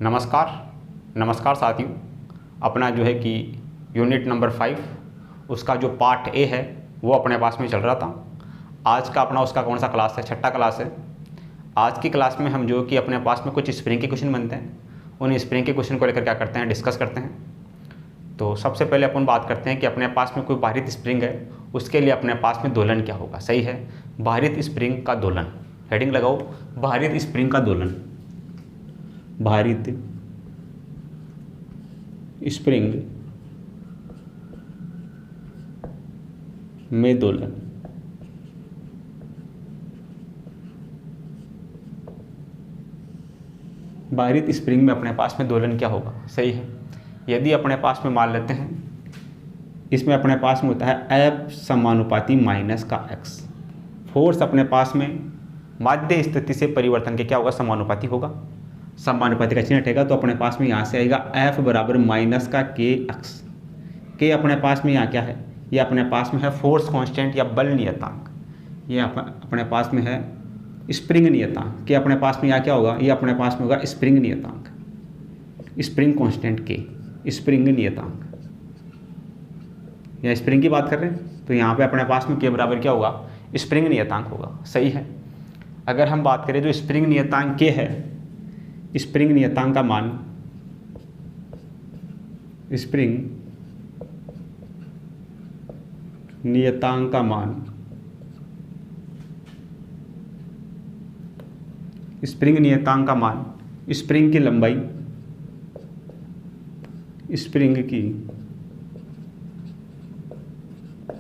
नमस्कार साथियों। अपना जो है कि यूनिट नंबर 5 उसका जो पार्ट ए है वो अपने पास में चल रहा था। आज का अपना उसका कौन सा क्लास है? छठा क्लास है। आज की क्लास में हम जो कि अपने पास में कुछ स्प्रिंग के क्वेश्चन बनते हैं, उन स्प्रिंग के क्वेश्चन को लेकर क्या करते हैं, डिस्कस करते हैं। तो सबसे पहले अपन बात करते हैं कि अपने पास में कोई भारित स्प्रिंग है, उसके लिए अपने पास में दोलन क्या होगा। सही है, भारित स्प्रिंग का दोलन। हेडिंग लगाओ, भारित स्प्रिंग का दोलन। भारित स्प्रिंग में दोलन। भारित स्प्रिंग में अपने पास में दोलन क्या होगा। सही है, यदि अपने पास में मान लेते हैं इसमें अपने पास में होता है F समानुपाती माइनस का x। फोर्स अपने पास में माध्य स्थिति से परिवर्तन के क्या होगा, समानुपाती होगा। समानुपाती का चिन्ह हटेगा तो अपने पास में यहाँ से आएगा F बराबर माइनस का kx। के अपने पास में यहाँ क्या है, ये अपने पास में है फोर्स कांस्टेंट या बल नियतांक। ये अपने पास में है स्प्रिंग नियतांक। के अपने पास में यहाँ क्या होगा, ये अपने पास में होगा स्प्रिंग नियतांक, स्प्रिंग कांस्टेंट के, स्प्रिंग नियतांक। या स्प्रिंग की बात कर रहे हैं तो यहाँ पे अपने पास में के बराबर क्या होगा, स्प्रिंग नियतांक होगा। सही है। अगर हम बात करें जो स्प्रिंग नियतांक के है, स्प्रिंग नियतांक का मान, स्प्रिंग नियतांक का मान, स्प्रिंग नियतांक का मान, स्प्रिंग की लंबाई, स्प्रिंग की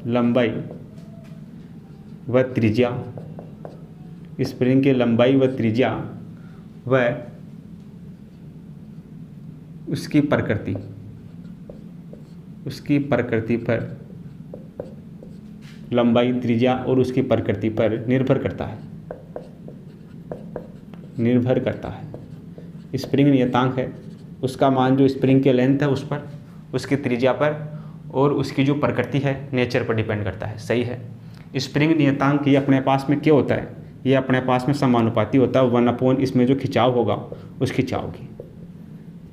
लंबाई व त्रिज्या, स्प्रिंग की लंबाई व त्रिज्या व उसकी प्रकृति, उसकी प्रकृति पर, लंबाई, त्रिज्या और उसकी प्रकृति पर निर्भर करता है, निर्भर करता है। स्प्रिंग नियतांक है, उसका मान जो स्प्रिंग के लेंथ है उस पर, उसकी त्रिज्या पर और उसकी जो प्रकृति है, नेचर पर डिपेंड करता है। सही है। स्प्रिंग नियतांक ये अपने पास में क्या होता है, ये अपने पास में समानुपाती होता है 1/, इसमें जो खिंचाव होगा उस खिंचाव की।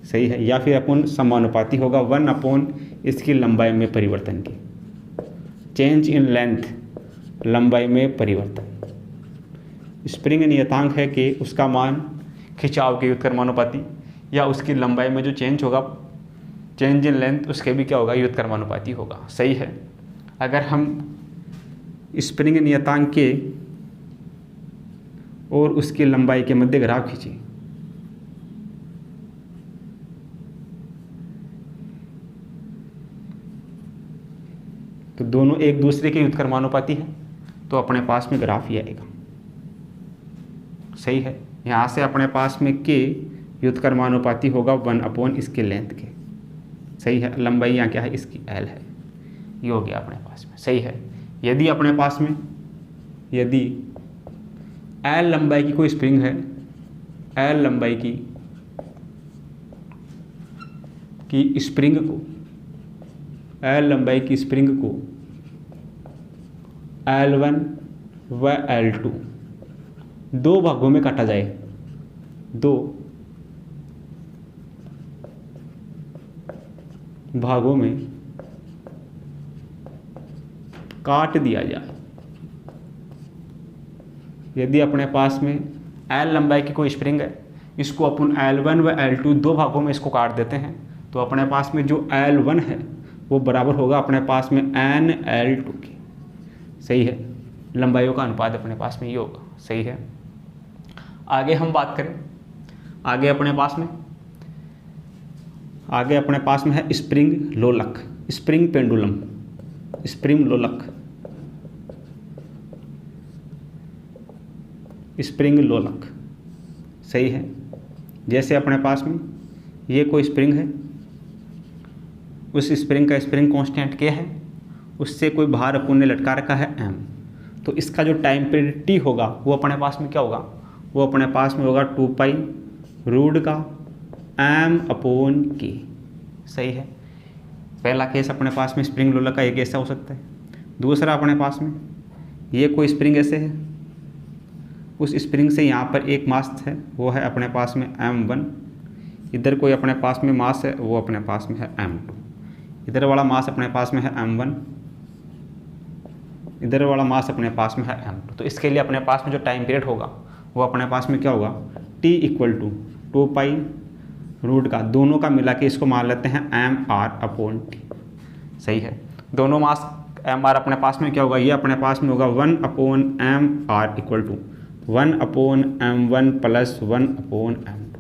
सही है। या फिर अपन समानुपाती होगा 1/, इसकी लंबाई में परिवर्तन की, चेंज इन लेंथ, लंबाई में परिवर्तन। स्प्रिंग नियतांक है कि उसका मान खिंचाव के व्युत्क्रमानुपाती या उसकी लंबाई में जो चेंज होगा, चेंज इन लेंथ, उसके भी क्या होगा, व्युत्क्रमानुपाती होगा। सही है। अगर हम स्प्रिंग नियतांक के और उसकी लंबाई के मध्य ग्राफ खींचे तो दोनों एक दूसरे के व्युत्क्रमानुपाती है, तो अपने पास में ग्राफ ये आएगा। सही है। यहाँ से अपने पास में के व्युत्क्रमानुपाती होगा 1/, इसके लेंथ के। सही है। लंबाई यहाँ क्या है, इसकी L है। ये हो गया अपने पास में। सही है। यदि अपने पास में, यदि L लंबाई की कोई स्प्रिंग है, L लंबाई की स्प्रिंग को, L लंबाई की स्प्रिंग को L1 व L2 दो भागों में काटा जाए, दो भागों में काट दिया जाए। यदि अपने पास में L लंबाई की कोई स्प्रिंग है, इसको अपन L1 व L2 दो भागों में इसको काट देते हैं, तो अपने पास में जो L1 है वो बराबर होगा अपने पास में NL2 की। सही है। लंबाइयों का अनुपात अपने पास में ये होगा। सही है। आगे हम बात करें, आगे अपने पास में है स्प्रिंग लोलक, स्प्रिंग पेंडुलम, स्प्रिंग लोलक, स्प्रिंग लोलक। सही है। जैसे अपने पास में ये कोई स्प्रिंग है, उस स्प्रिंग का स्प्रिंग कांस्टेंट क्या है, उससे कोई भार अपन ने लटका रखा है m, तो इसका जो टाइम पीरियड t होगा वो अपने पास में क्या होगा, वो अपने पास में होगा 2π रूट का m/k। सही है। पहला केस अपने पास में स्प्रिंग लोलक का एक ऐसा हो सकता है। दूसरा अपने पास में ये कोई स्प्रिंग ऐसे है, उस स्प्रिंग से यहाँ पर एक मास है, वो है अपने पास में m1, इधर कोई अपने पास में मास है, वो अपने पास में है m2, इधर वाला मास अपने पास में है m1, इधर वाला मास अपने पास में है m2। तो इसके लिए अपने पास में जो टाइम पीरियड होगा वो अपने पास में क्या होगा, t = 2 पाई रूट का, दोनों का मिला के इसको मान लेते हैं mr/t। सही है, दोनों मास mr अपने पास में क्या होगा, ये अपने पास में होगा 1/mr = 1/m1 + 1/m2।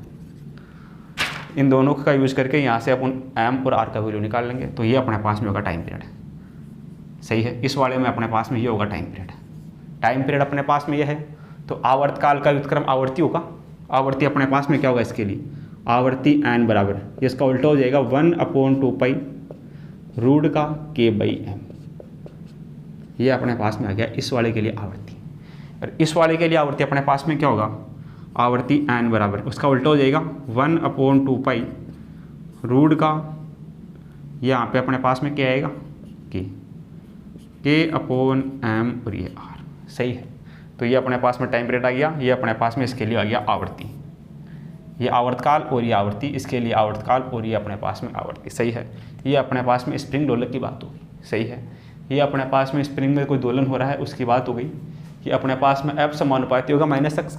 इन दोनों का यूज करके यहाँ से अपन m और r का वैल्यू निकाल लेंगे। तो ये अपने पास में होगा टाइम पीरियड। सही है, इस वाले में अपने पास में ये होगा टाइम पीरियड। टाइम पीरियड अपने पास में ये है, तो आवर्तकाल का व्युत्क्रम आवर्ती होगा। आवर्ती अपने पास में क्या होगा, इसके लिए आवर्ती n बराबर, इसका उल्टा हो जाएगा 1/2 पाई रूट का k/m। ये अपने पास में आ गया इस वाले के लिए आवर्ती। और इस वाले के लिए आवर्ती अपने पास में क्या होगा, आवर्ती n बराबर, उसका उल्टा हो जाएगा 1/2 पाई रूट का, यहाँ पे अपने पास में क्या आएगा, k/m और ये r। सही है, तो ये अपने पास में टाइम पीरियड आ गया, ये अपने पास में इसके लिए आ गया आवर्ती। ये आवर्तकाल और ये आवर्ती, इसके लिए आवर्तकाल और ये अपने पास में आवर्ती। सही है, ये अपने पास में स्प्रिंग दोलक की बात होगी। सही है, ये अपने पास में स्प्रिंग में कोई दोलन हो रहा है उसकी बात हो गई कि अपने पास में F समानुपाती होगा -x,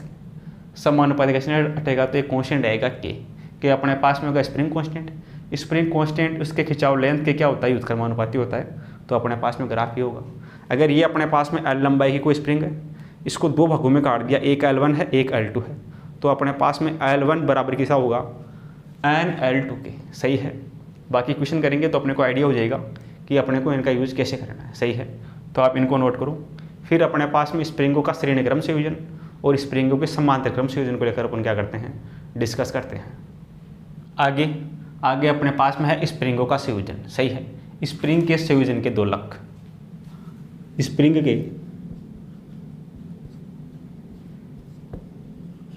समानुपाती कैसे हटेगा, तो एक कॉन्स्टेंट आएगा के अपने पास में होगा स्प्रिंग कॉन्स्टेंट। स्प्रिंग कॉन्स्टेंट उसके खिंचाव लेंथ के क्या होता है, व्युत्क्रमानुपाती होता है। तो अपने पास में ग्राफ ये होगा। अगर ये अपने पास में L लंबाई की कोई स्प्रिंग है, इसको दो भागों में काट दिया, एक L1 है एक L2 है, तो अपने पास में L1 बराबर किसा होगा nL2 के। सही है, बाकी क्वेश्चन करेंगे तो अपने को आइडिया हो जाएगा कि अपने को इनका यूज कैसे करना है। सही है, तो आप इनको नोट करो। फिर अपने पास में स्प्रिंगों का श्रेणी क्रम संयोजन और स्प्रिंगों के समांतर क्रम संयोजन को लेकर अपन क्या करते हैं, डिस्कस करते हैं। आगे अपने पास में है स्प्रिंगों का संयोजन। सही है, स्प्रिंग के संयोजन के दोलक, स्प्रिंग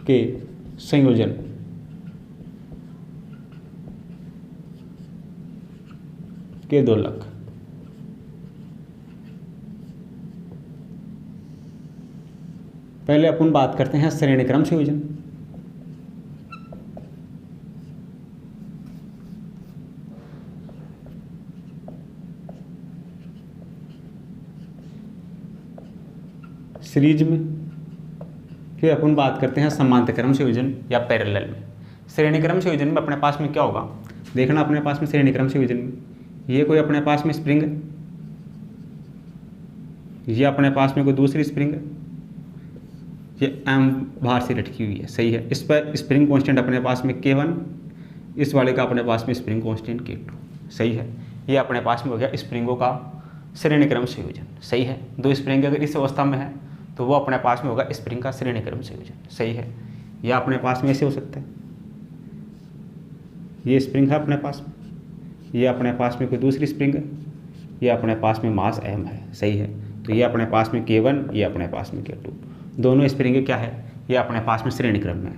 के संयोजन के दोलक। पहले अपन बात करते हैं श्रेणी क्रम संयोजन। सीरीज में, फिर अपन बात करते हैं समांतर क्रम संयोजन या पैरेलल में। श्रेणी क्रम संयोजन में अपने पास में क्या होगा, देखना अपने पास में श्रेणी क्रम संयोजन में ये कोई अपने पास में स्प्रिंग है, ये अपने पास में कोई दूसरी स्प्रिंग है, ये M बाहर से लटकी हुई है। सही है, इस पर स्प्रिंग कांस्टेंट अपने पास में K1, इस वाले का अपने पास में स्प्रिंग कांस्टेंट K2। सही है, ये अपने पास में हो गया स्प्रिंगों का श्रेणी क्रम संयोजन। सही है, दो स्प्रिंग अगर इस अवस्था में है तो वो अपने पास में होगा स्प्रिंग का श्रेणी क्रम संयोजन। सही है, यह अपने पास में ऐसे हो सकता है, ये स्प्रिंग है अपने पास में, ये अपने पास में कोई दूसरी स्प्रिंग है, ये अपने पास में मास M है। सही है, तो ये अपने पास में K1, ये अपने पास में K2, दोनों स्प्रिंग क्या है, ये अपने पास में श्रेणी क्रम में है।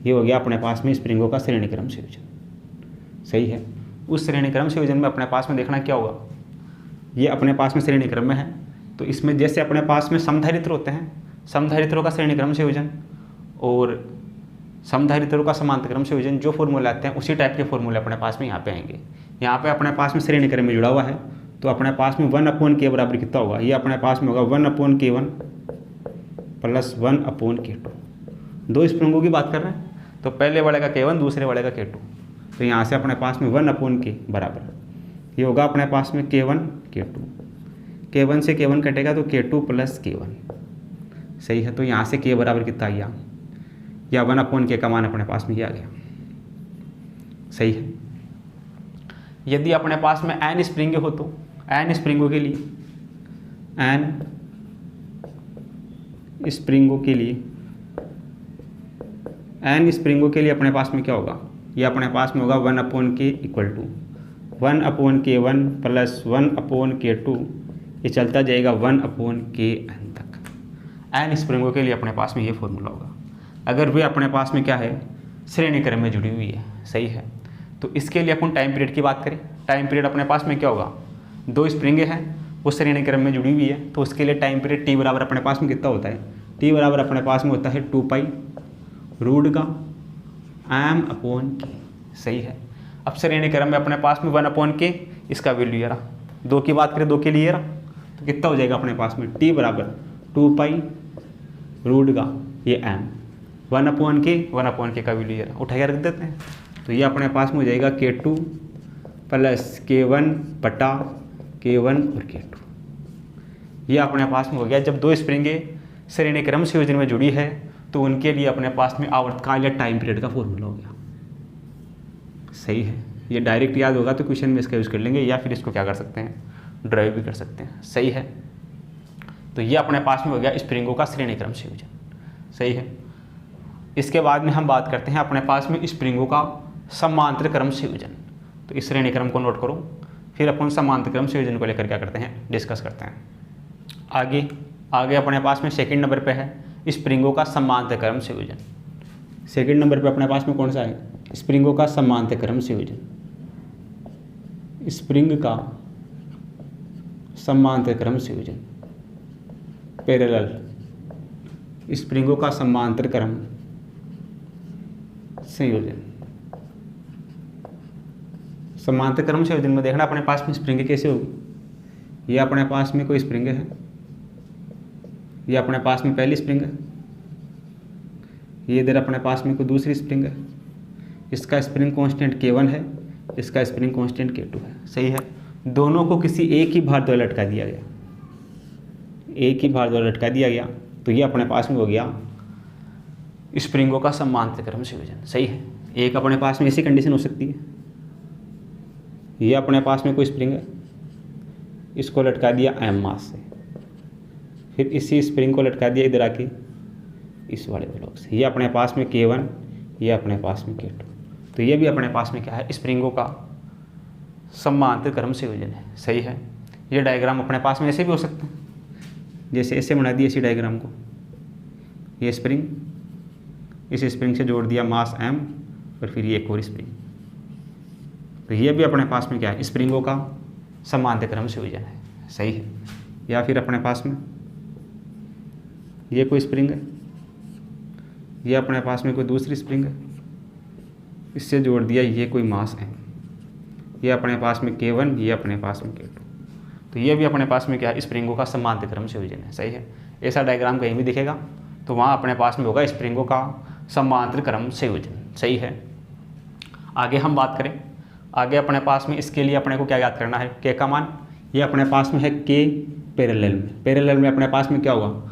ये हो गया अपने पास में स्प्रिंगों का श्रेणी क्रम संयोजन। सही है, उस श्रेणी क्रम संयोजन में अपने पास में देखना क्या होगा, ये अपने पास में श्रेणी क्रम में है, तो इसमें जैसे अपने पास में समधारित्र होते हैं, समधारित्रों का श्रेणी क्रम संयोजन और समधारित्रों का समांतर क्रम संयोजन, जो फॉर्मूले आते हैं उसी टाइप के फॉर्मूले अपने पास में यहाँ पे आएंगे। यहाँ पे अपने पास में श्रेणी क्रम में जुड़ा हुआ है, तो अपने पास में 1/k बराबर कितना होगा, ये अपने पास में होगा 1/k1 + 1/k2। दो स्प्रिंगों की बात कर रहे हैं, तो पहले वाले का K1, दूसरे वाले का K2, तो यहाँ से अपने पास में 1/k बराबर ये होगा अपने पास में K1 K2, K1 से K1 कटेगा तो K2 + K1। सही है, तो यहाँ से K बराबर कितना आ गया, या 1/k का मान अपने पास में ये आ गया। सही है, यदि अपने पास में n स्प्रिंग हो तो n स्प्रिंगों के लिए n स्प्रिंगों के लिए अपने पास में क्या होगा, ये अपने पास में होगा 1/k = 1/k1 + 1/k2, ये चलता जाएगा 1/kn तक। n स्प्रिंगों के लिए अपने पास में ये फॉर्मूला होगा, अगर वे अपने पास में क्या है, श्रेणी क्रम में जुड़ी हुई है। सही है, तो इसके लिए अपन टाइम पीरियड की बात करें, टाइम पीरियड अपने पास में क्या होगा, दो स्प्रिंगें हैं वो श्रेणी क्रम में जुड़ी हुई है, तो उसके लिए टाइम पीरियड t बराबर अपने पास में कितना होता है, t बराबर अपने पास में होता है 2 पाई रूट का एम अपॉन के। सही है। अब श्रेणी क्रम में अपने पास में 1 अपॉन के, इसका वैल्यू ये रहा। 2 की बात करें 2 के लिए रहा, तो कितना हो जाएगा अपने पास में t बराबर 2 पाई रूट का ये m, 1 अपॉन के का वैल्यू ये रहा, उठा के रख देते हैं। तो ये अपने पास में हो जाएगा k2 प्लस k1 बटा k1 और k2। ये अपने पास में हो गया। जब 2 स्प्रिंगें श्रेणी क्रम संयोजन में जुड़ी है तो उनके लिए अपने पास में आवर्तकाल या टाइम पीरियड का फॉर्मूला हो गया। सही है। ये डायरेक्ट याद होगा तो क्वेश्चन में इसका यूज़ कर लेंगे, या फिर इसको क्या कर सकते हैं, ड्राइव भी कर सकते हैं। सही है। तो ये अपने पास में हो गया स्प्रिंगों का श्रेणी क्रम संयोजन। सही है। इसके बाद में हम बात करते हैं अपने पास में स्प्रिंगों का समांतर क्रम संयोजन। तो इस श्रेणी क्रम को नोट करो, फिर अपन समांतर क्रम संयोजन को लेकर क्या करते हैं, डिस्कस करते हैं। आगे अपने पास में सेकंड नंबर पे है स्प्रिंगों का समांतर क्रम संयोजन। सेकंड नंबर पे अपने पास में कौन सा है, स्प्रिंगों का समांतर क्रम संयोजन। स्प्रिंग का समांतर क्रम संयोजन, पैरेलल, स्प्रिंगों का समांतर क्रम संयोजन। समांतर क्रम संयोजन में देखना अपने पास में स्प्रिंग कैसे होगी। ये अपने पास में कोई स्प्रिंग है, ये अपने पास में पहली स्प्रिंग है, ये इधर अपने पास में कोई दूसरी स्प्रिंग है। इसका स्प्रिंग कांस्टेंट K1 है, इसका स्प्रिंग कांस्टेंट K2 है। सही है। दोनों को किसी एक ही भार द्वारा लटका दिया गया, एक ही भार द्वारा लटका दिया गया, तो ये अपने पास में हो गया स्प्रिंगों का समांतर क्रम संयोजन। सही है। एक अपने पास में ऐसी कंडीशन हो सकती है, ये अपने पास में कोई स्प्रिंग है, इसको लटका दिया m मास से, फिर इसी स्प्रिंग को लटका दिया इधर आके इस वाले ब्लॉक से। ये अपने पास में K1, ये अपने पास में K2। तो ये भी अपने पास में क्या है, स्प्रिंगों का समांतर क्रम संयोजन है। सही है। ये डायग्राम अपने पास में ऐसे भी हो सकता है, जैसे ऐसे बना दिया इसी डायग्राम को, ये स्प्रिंग, इस स्प्रिंग से जोड़ दिया मास m और फिर ये एक और स्प्रिंग। तो ये भी अपने पास में क्या है, स्प्रिंगों का समांतर क्रम संयोजन है। सही है। या फिर अपने पास में ये कोई स्प्रिंग है, ये अपने पास में कोई दूसरी स्प्रिंग है, इससे जोड़ दिया ये कोई मास है, ये अपने पास में K1, ये अपने पास में K2। तो ये भी अपने पास में क्या है, स्प्रिंगों का समांतर क्रम संयोजन है। सही है। ऐसा डायग्राम कहीं भी दिखेगा तो वहाँ अपने पास में होगा स्प्रिंगों का समांतर क्रम संयोजन। सही है। आगे हम बात करें, आगे अपने पास में इसके लिए अपने को क्या याद करना है, K का मान, ये अपने पास में है K पैरेलल में। पैरेलल में अपने पास में क्या होगा,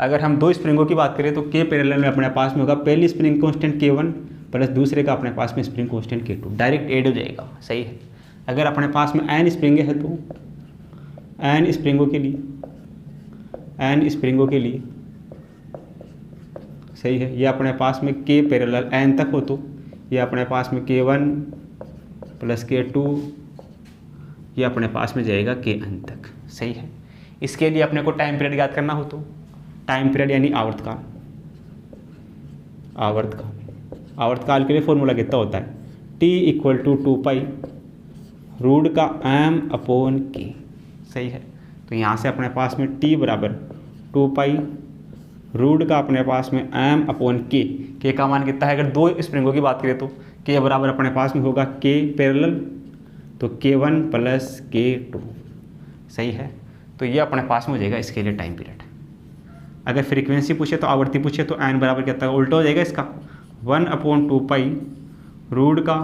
अगर हम 2 स्प्रिंगों की बात करें तो K पैरेलल में अपने पास में होगा पहली स्प्रिंग कांस्टेंट K1 प्लस दूसरे का अपने पास में spring constant K2, direct add हो जाएगा। सही है। अगर अपने पास में n स्प्रिंग है तो n स्प्रिंगों के लिए सही है, ये अपने पास में K पैरेलल n तक हो तो ये अपने पास में K1 प्लस K2, ये अपने पास में जाएगा Kn तक। सही है। इसके लिए अपने को टाइम पीरियड याद करना हो तो टाइम पीरियड यानी आवर्तकाल, आवर्तकाल के लिए फॉर्मूला कितना होता है, t equal to 2 pi root का m अपॉन k। सही है। तो यहाँ से अपने पास में t बराबर 2 पाई रूट का अपने पास में m अपॉन k का मान कितना है, अगर 2 स्प्रिंगों की बात करें तो k बराबर अपने पास में होगा k पैरेलल, तो K1 प्लस K2। सही है। तो ये अपने पास में हो जाएगा इसके लिए टाइम पीरियड। अगर फ्रीक्वेंसी पूछे तो आवर्ती पूछे तो n बराबर कितना उल्टा हो जाएगा इसका, 1 अपॉन 2 पाई रूट का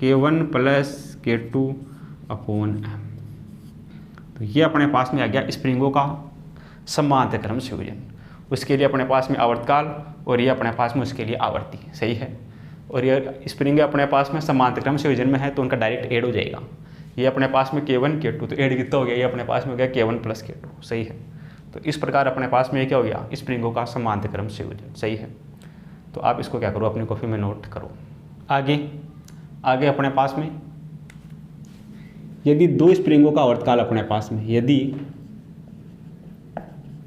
K1 plus K2 upon m। तो ये अपने पास में आ गया स्प्रिंगों का समांतर क्रम संयोजन। उसके लिए अपने पास में आवर्तकाल और ये अपने पास में उसके लिए आवर्ती। सही है। और ये स्प्रिंग अपने पास में समांतर क्रम संयोजन में है तो उनका डायरेक्ट ऐड हो जाएगा। ये अपने पास में K1 K2, तो ऐड कितना हो गया, ये अपने पास में हो गया K1 प्लस K2। सही है। तो इस प्रकार अपने पास में क्या हो गया, स्प्रिंगों का समांतर क्रम संयोजन। सही है। तो आप इसको क्या करो, अपनी कॉपी में नोट करो। आगे अपने पास में यदि 2 स्प्रिंगों का आवर्तकाल अपने पास में, यदि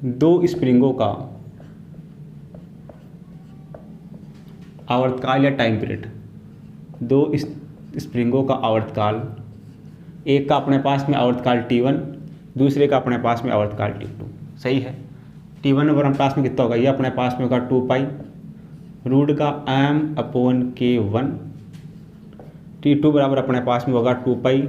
2 स्प्रिंगों का आवर्तकाल या टाइम पीरियड, 2 स्प्रिंगों का आवर्तकाल, एक का अपने पास में आवर्तकाल T1, दूसरे का अपने पास में आवर्तकाल T2। सही है। T1 और अपने पास में कितना होगा, ये अपने पास में होगा 2 पाई रूट का m/k1, T2 बराबर अपने पास में होगा 2 पाई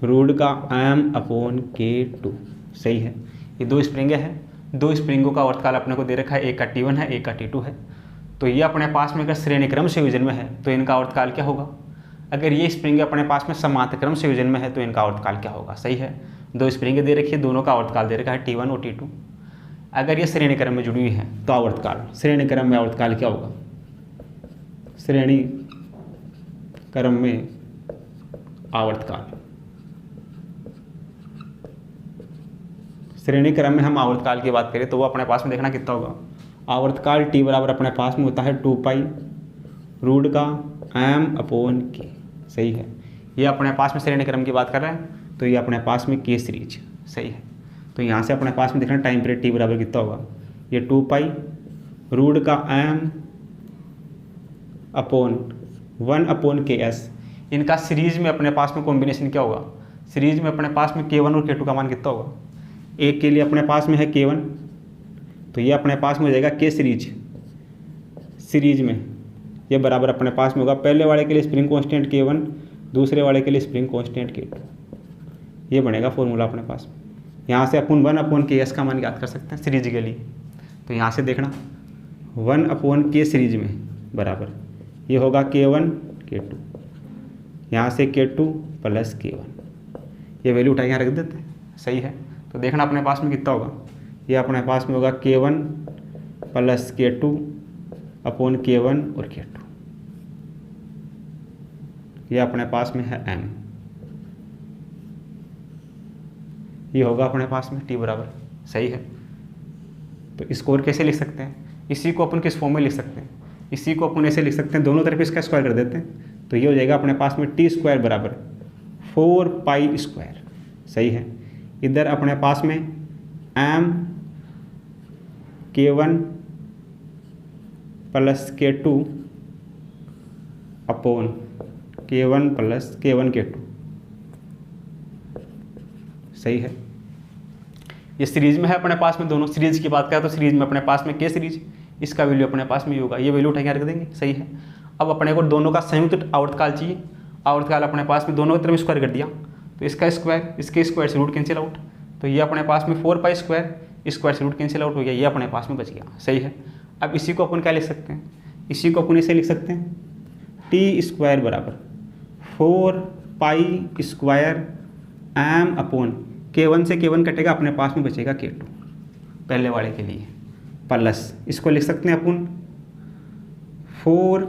रूट का m/k2। सही है। ये दो स्प्रिंगें हैं, दो स्प्रिंगों का आवर्तकाल अपने को दे रखा है, एक का T1 है, एक का T2 है। तो ये अपने पास में अगर श्रेणी क्रम संयोजन में है तो इनका आवर्तकाल क्या होगा? अगर ये स्प्रिंग अपने पास में समांतर क्रम संयोजन में है तो इनका आवर्तकाल क्या होगा? सही है। दो स्प्रिंगें दे रखी है, दोनों का आवर्तकाल दे रखा है T1 और T2। अगर ये श्रेणी क्रम में जुड़ी हुई है तो आवर्तकाल, श्रेणी क्रम में आवर्तकाल क्या होगा? श्रेणी क्रम में आवर्तकाल, श्रेणी क्रम में हम आवर्तकाल की बात करें तो वो अपने पास में देखना कितना होगा? आवर्तकाल T बराबर अपने पास में होता है 2 पाई रूट का m/k। सही है। ये अपने पास में श्रेणी क्रम की बात कर रहे हैं तो ये अपने पास में K सीरीज। सही है। तो यहाँ से अपने पास में देखना टाइम पीरियड T बराबर कितना होगा? ये 2 पाई रूट का m/1/ks। इनका सीरीज में अपने पास में कॉम्बिनेशन क्या होगा? सीरीज में अपने पास में K1 और K2 का मान कितना होगा? एक के लिए अपने पास में है K1, तो ये अपने पास में हो जाएगा K सीरीज में ये बराबर अपने पास में होगा, पहले वाले के लिए स्प्रिंग कांस्टेंट K1, दूसरे वाले के लिए स्प्रिंग कांस्टेंट K2। ये बनेगा फॉर्मूला अपने पास में। यहाँ से अपन 1/ks का मान याद कर सकते हैं सीरीज के लिए। तो यहाँ से देखना 1/k सीरीज में बराबर ये होगा K1 K2, यहाँ से K2 + K1। ये वैल्यू उठा के यहाँ रख देते हैं। सही है। तो देखना अपने पास में कितना होगा? ये अपने पास में होगा K1 + K2/K1 और K2। ये अपने पास में है m। ये होगा अपने पास में T बराबर। सही है। तो इसको और कैसे लिख सकते हैं? इसी को अपन किस फॉर्म में लिख सकते हैं? इसी को अपन ऐसे लिख सकते हैं, दोनों तरफ इसका स्क्वायर कर देते हैं तो ये हो जाएगा अपने पास में T² बराबर 4 पाई स्क्वायर। सही है। इधर अपने पास में m/K1 + K2/K1 + K1 K2। सही है। ये सीरीज में है अपने पास में, दोनों सीरीज की बात करें तो सीरीज में अपने पास में K सीरीज, इसका वैल्यू अपने पास में ही होगा। ये वैल्यू उठा के रख देंगे। सही है। अब अपने को दोनों का संयुक्त आवर्तकाल चाहिए। आवर्तकाल अपने पास में दोनों की तरफ स्क्वायर कर दिया तो इसका स्क्वायर, इसके स्क्वायर से रूट कैंसिल आउट, तो ये अपने पास में 4 पाई स्क्वायर, स्क्वायर से रूट कैंसिल आउट हो गया, ये अपने पास में बच गया। सही है। अब इसी को अपन क्या लिख सकते हैं? इसी को अपन ऐसे लिख सकते हैं T² बराबर 4 पाई स्क्वायर m/K1 से K1 कटेगा, अपने पास में बचेगा K2 पहले वाले के लिए, प्लस इसको लिख सकते हैं अपन 4,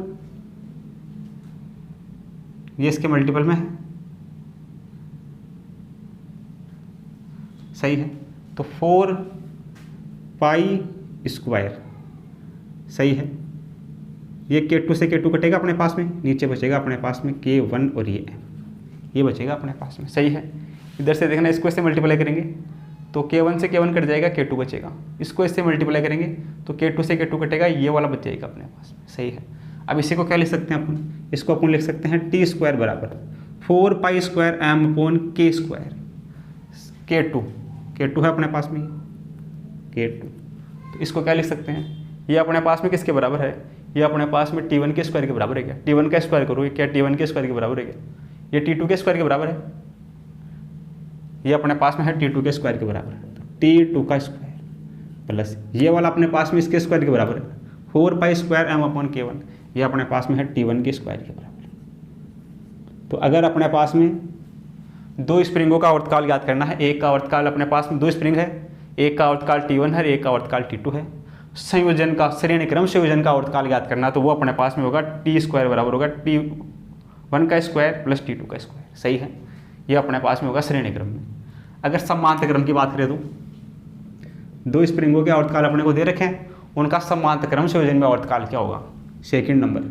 ये इसके मल्टीपल में है। सही है। तो 4 पाई स्क्वायर। सही है। ये K2 से K2 कटेगा, अपने पास में नीचे बचेगा अपने पास में K1 और ये बचेगा अपने पास में। सही है। इधर से देखना, इसको इससे मल्टीप्लाई करेंगे तो K1 से K1 कट जाएगा, K2 बचेगा। इसको इससे मल्टीप्लाई करेंगे तो K2 से K2 कटेगा, ये वाला बच जाएगा अपने पास में। सही है। अब इसी को क्या लिख सकते हैं अपन? इसको अपन लिख सकते हैं T² बराबर 4 पाई स्क्वायर m/K²। K2 है अपने पास में K2, तो इसको क्या लिख सकते हैं? ये अपने पास में किसके बराबर है? ये अपने पास में T1 के स्क्वायर के बराबर है क्या? T1 का स्क्वायर करो, क्या T1 के स्क्वायर के बराबर है क्या? ये T2 के स्क्वायर के बराबर है। ये अपने पास में है T2 के स्क्वायर के बराबर है, तो T2 का स्क्वायर प्लस ये वाला अपने पास में इसके स्क्वायर के बराबर है 4 पाई स्क्वायर m/K1। ये अपने पास में है T1 के स्क्वायर के बराबर। तो अगर अपने पास में दो स्प्रिंगों का आवर्तकाल याद करना है, एक का आवर्तकाल अपने पास में दो स्प्रिंग है, एक का आवर्तकाल T1 है, एक का आवर्तकाल T2 है। संयोजन का, श्रेणी क्रम संयोजन का आवर्तकाल याद करना तो वो अपने पास में होगा T² बराबर होगा T1 का स्क्वायर प्लस T2 का स्क्वायर। सही है। ये अपने पास में होगा श्रेणी क्रम में। अगर समांतर क्रम की बात करें तो दो स्प्रिंगों के आवर्तकाल अपने को दे रखे हैं, उनका समांतर क्रम संयोजन में आवर्तकाल क्या होगा? सेकंड नंबर,